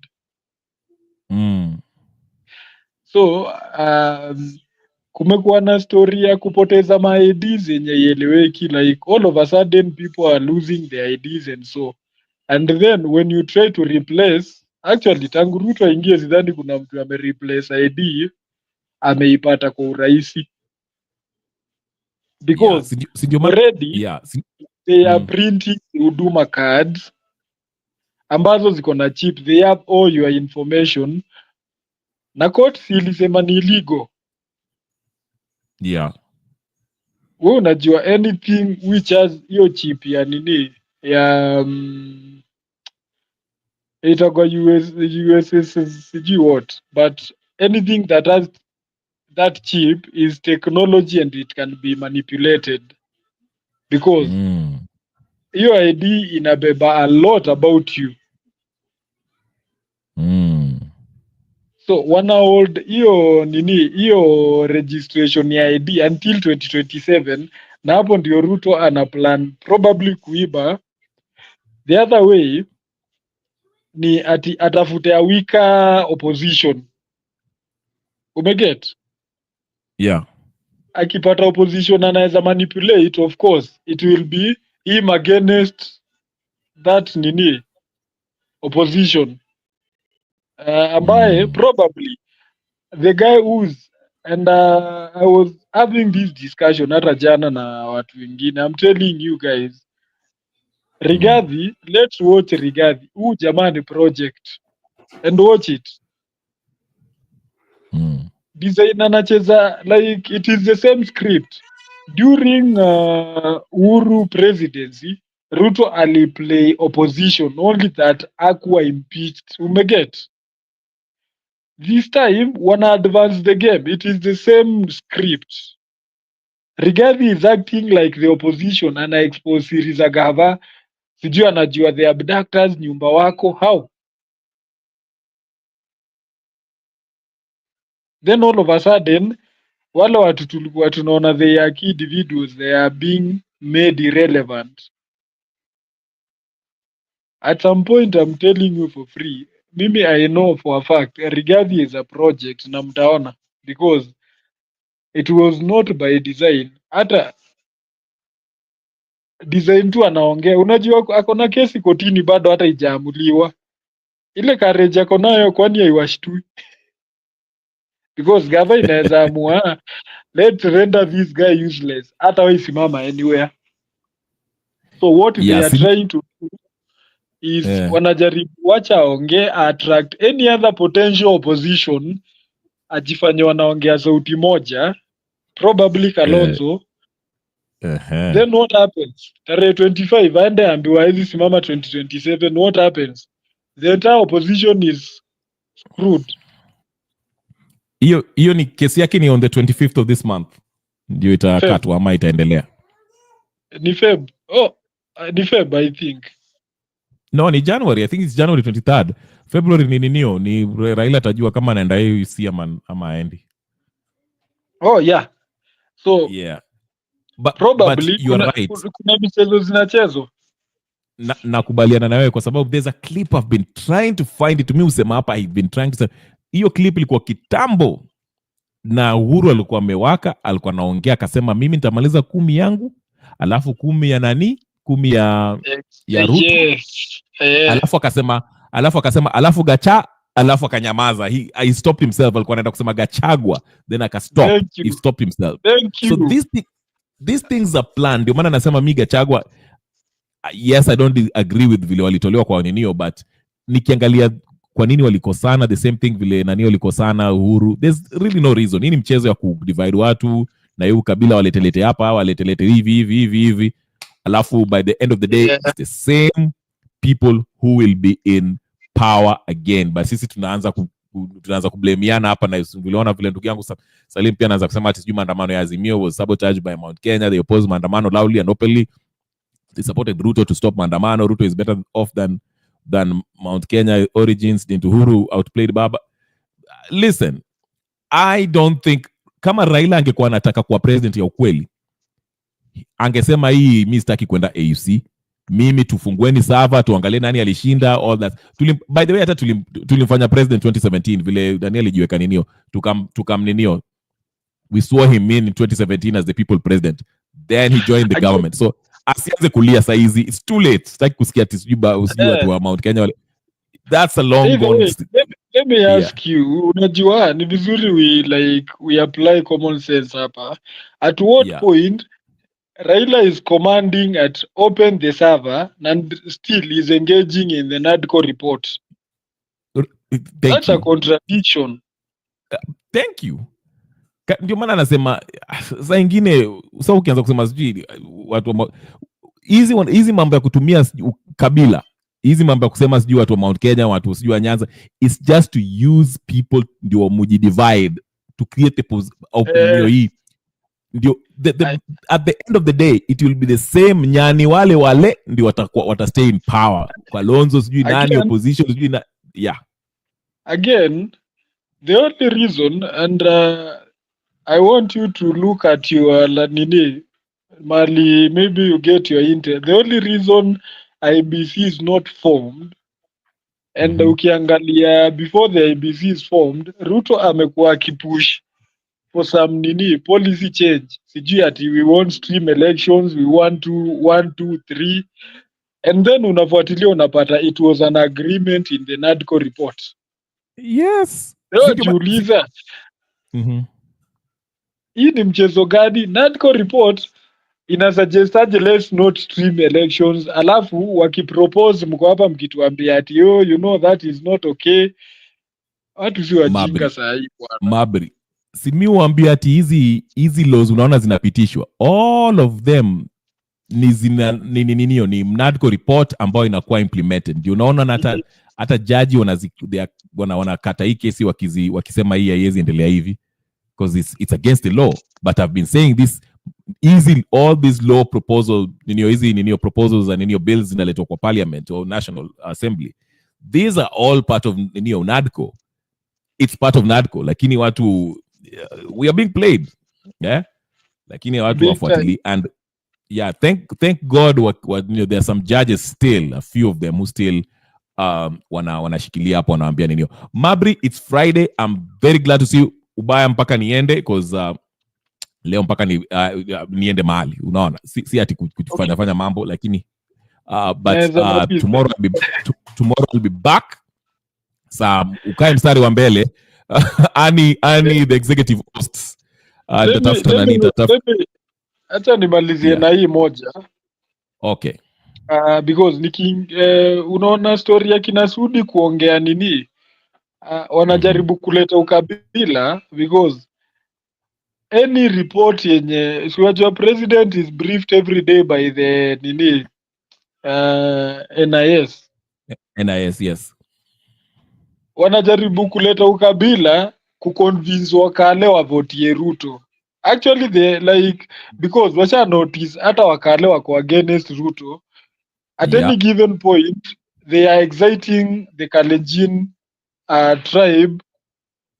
So kumekuwa na story ya kupoteza ma IDs yenye ieleweki, like all of a sudden people are losing their IDs and so. And then when you try to replace, actually tangu Ruto aingie sidhani kuna mtu replace ID ameipata kwa urahisi. Because already they are printing huduma cards ambazo ziko na chip, they have all your information. na court ilisema ni illegal. Yeah. Wewe unajua anything which has hiyo chip ya nini ya itakuwa USS sijui what, but anything that has that chip is technology and it can be manipulated because hiyo ID inabeba a lot about you. So wana hold hiyo nini hiyo registration ya ID until 2027, na hapo ndio Ruto ana plan probably kuiba. The other way ni ati atafute a weaker opposition. Umeget? Yeah. Akipata opposition anaweza manipulate, of course it will be him against that nini opposition, ambaye probably the guy who's and I was having this discussion hata jana na watu wengine. I'm telling you guys, Rigathi, let's watch Rigathi. Huu jamani project and watch it. Design anacheza like it is the same script. During Uhuru presidency, Ruto aliplay opposition, only that hakuwa impeached. Umeget? This time wana advance the game. It is the same script. Rigathi is acting like the opposition, ana expose siri za gava, sijui anajua the abductors, nyumba wako, how? Then all of a sudden wale watu tulikuwa tunaona they are key individuals, they are being made irrelevant. At some point, I'm telling you for free, mimi I know for a fact Rigathi is a project na mtaona, because it was not by design. Hata design tu anaongea, unajua akona kesi kotini bado hata ijaamuliwa. Ile courage ako nayo kwani haiwashtui? Because gava inaweza amua let's render this guy useless, hata wewe simama anywhere. So what they are trying to do is wanajaribu wacha aongee, attract any other potential opposition, ajifanye wanaongea sauti moja, probably Kalonzo. Then what happens? Tarehe 25 aende ambiwa hizi simama 2027. What happens? The entire opposition is screwed. Hiyo ni kesi yake ni on the 25th of this month ndio itakatwa ama itaendelea? Ni Feb. Oh, ni Feb I think. No, ni January. I think it's January 23rd. February ni ninio, ni Raila atajua kama anaenda AUC ama aendi. Oh yeah. So yeah. Probably but you are right. Kuna michezo zinachezwa. Nakubaliana na wewe kwa sababu there's a clip I've been trying to find it. Mimi usema hapa I've been trying to say. Hiyo clip ilikuwa kitambo na Uhuru alikuwa amewaka, alikuwa anaongea akasema mimi nitamaliza 10 yangu, alafu 10 ya nani? 10 ya Ruto. Yes. Alafu akasema alafu Gacha, alafu akanyamaza. He stopped himself. Alikuwa anaenda kusema Gachagua, then akastop. He stopped himself. So these things are planned. Ndio maana nasema mimi Gachagua, yes, I don't agree with vile walitolewa kwa ninio, but nikiangalia kwa nini walikosana, the same thing vile nani walikosana Uhuru, there's really no reason. Hii ni mchezo ya kudivide watu, na hiyo kabila waletelete hapa, waletelete hivi. Alafu by the end of the day, it's the same people who will be in power again. But sisi tunaanza kublameana hapa, na uliona vile ndugu yangu Salim pia anaanza kusema ati sijui maandamano ya Azimio was sabotaged by Mount Kenya. They opposed maandamano loudly and openly. They supported Ruto to stop maandamano. Ruto is better off than Mount Kenya origins. Into Uhuru outplayed Baba. Listen, I don't think kama Raila angekuwa anataka kuwa president ya ukweli, angesema hii mimi sitaki kwenda AUC, mimi tufungueni server tuangalie nani alishinda, all that. By the way, hata tulimfanya president 2017 vile Daniel alijiweka ninio, tukamninio, we swore him in 2017 as the people president, then he joined the government. So asianze kulia saizi, it's too late. Sitaki kusikia ati sijui watu wa Mount Kenya. That's a long gone. Let me ask you, unajua ni vizuri we apply common sense hapa. At what point Raila is commanding at open the server and still is engaging in the NADCO report? That's a contradiction. Thank you. Ndio maana anasema saa ingine sasa ukianza kusema sijui watu hizi mambo ya kutumia kabila, hizi mambo ya kusema sijui watu wa Mount Kenya, watu sijui wa Nyanza, it's just to use people ndio mujidivide to create opinion hii. Ndio at the end of the day it will be the same nyani wale ndio stay in power. Kwa Lonzo sijui nani opposition sijui na yeah. Again, the only reason, and I want you to look at your Lanini, Mali, maybe you get your intel. The only reason IBC is not formed, and ukiangalia before the IBC is formed, Ruto amekuwa akipush for some policy change. Sijui ati we want stream elections, we want to 1, 2, 3, and then unafuatilia unapata it was an agreement in the NADCO report. Yes. Jiuliza. Hii ni mchezo gani? NADCO report inasuggest aje let's not stream elections, alafu wakipropose mko hapa mkituambia ati you know that is not okay. Watu si wajinga saa hii bwana. Mabri. Si mimi huambia ati hizi laws unaona zinapitishwa. All of them ni NADCO report ambayo inakuwa implemented. Ndio unaona hata judge wanakata hii kesi wakisema hii haiwezi endelea hivi because it's against the law. But I've been saying this all these law proposals, proposals and bills zinaletwa kwa parliament or national assembly. These are all part of NADCO. It's part of NADCO. Lakini watu we are being played. Yeah? Lakini watu wafuatili and yeah, thank God there are some judges still, a few of them who still wanashikilia hapo wanaambia nini. Mabri, it's Friday. I'm very glad to see you. Ubaya mpaka niende because leo mpaka niende mahali. Unaona? Si ati kufanya mambo lakini but tomorrow I'll be back. Ukae mstari wa mbele. Ani the executive hosts. Acha nimalizie na hii moja. Okay. Because unaona story ya kina Sudi kuongea nini? Wanajaribu kuleta ukabila because any report yenye your president is briefed every day by the NIS. NIS, yes. Wanajaribu kuleta ukabila kuconvince wakale wa vote Ruto. Actually because washa notice hata wakale wako against Ruto at any given point they are exciting the Kalenjin tribe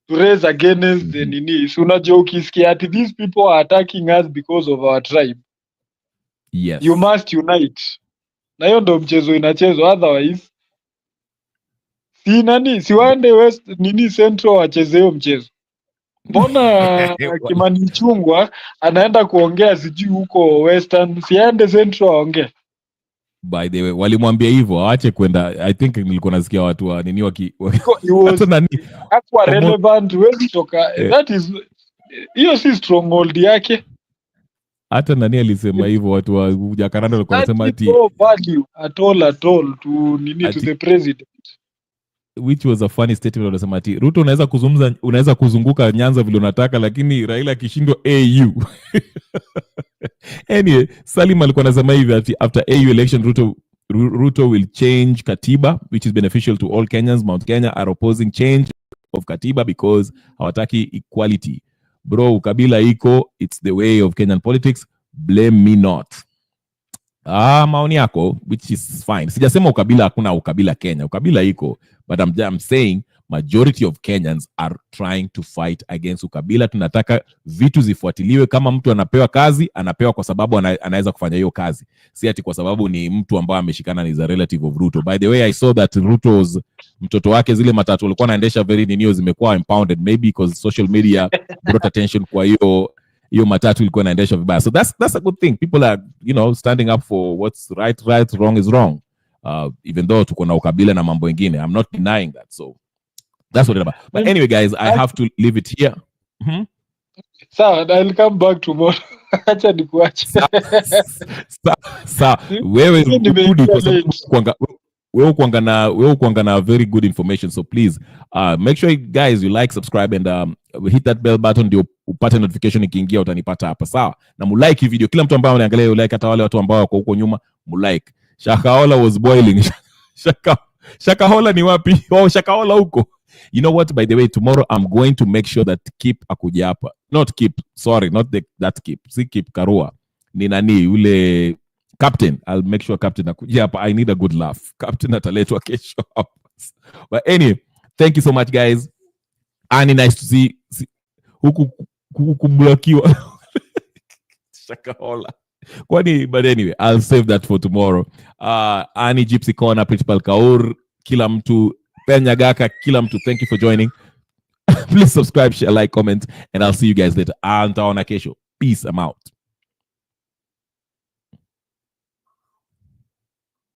to raise against the nini. So unajua ukisikia ati these people are attacking us because of our tribe. Yes. You must unite. Na hiyo ndo mchezo inachezwa, otherwise si waende West Central wacheze hiyo mchezo. Mbona Kimani Chungwa anaenda kuongea sijui huko Western, siende Central aongee? By the way, walimwambia hivyo aache kwenda. I think nilikuwa nasikia watu wa nini akwa relevant wewe toka. That is hiyo si stronghold yake. Hata nani alisema hivyo, watu wa Jakaranda walikuwa wanasema ati no value at all to to the president, which was a funny statement. Wanasema ati Ruto unaweza kuzunguka Nyanza vile unataka, lakini Raila akishindwa AU. Anyway, Salim alikuwa anasema hivi ati after AU election Ruto will change katiba which is beneficial to all Kenyans. Mount Kenya are opposing change of katiba because hawataki equality. Bro, ukabila iko, it's the way of Kenyan politics. Blame me not. Maoni yako, which is fine. Sijasema ukabila hakuna ukabila Kenya. Ukabila iko, but I'm saying majority of Kenyans are trying to fight against ukabila. Tunataka vitu zifuatiliwe. Kama mtu anapewa kazi, anapewa kwa sababu anaweza kufanya hiyo kazi. Si ati kwa sababu ni mtu ambaye ameshikana ni a relative of Ruto. By the way, I saw that Ruto's mtoto wake zile matatu walikuwa anaendesha very ninio zimekuwa impounded, maybe because social media brought attention kwa hiyo matatu ilikuwa inaendeshwa vibaya. So that's a good thing. People are, standing up for what's right, wrong is wrong. Even though tuko na ukabila na mambo mengine. I'm not denying that. So that's what it's about. But anyway, guys, I have to leave it here. So I'll come back tomorrow. Acha nikuache. Wewe rudi kwa sababu wewe kuanga na very good information, so please make sure guys you like, subscribe and hit that bell button ndio upate notification ikiingia, utanipata hapa sawa, na mulike video, kila mtu ambaye anaangalia like, hata wale watu ambao wako huko nyuma mulike. Shakahola was boiling. Shakahola ni wapi? Oh, Shakahola huko. You know what, by the way, tomorrow I'm going to make sure that Kip akuja hapa. Not Kip, sorry, not that Kip. Si Kip Karua. Ni nani ule Captain. I'll make sure Captain akuja hapa. I need a good laugh. Captain ataletwa kesho hapa. But anyway, thank you so much guys. Ani, nice to see huku kublokiwa. Shakahola. But anyway, I'll save that for tomorrow. Ani, Gypsy Corner, Principal Kaur, kila mtu, Penyagaka, kila mtu, thank you for joining. Please subscribe, share, like, comment, and I'll see you guys later. Antaona kesho. Peace, I'm out.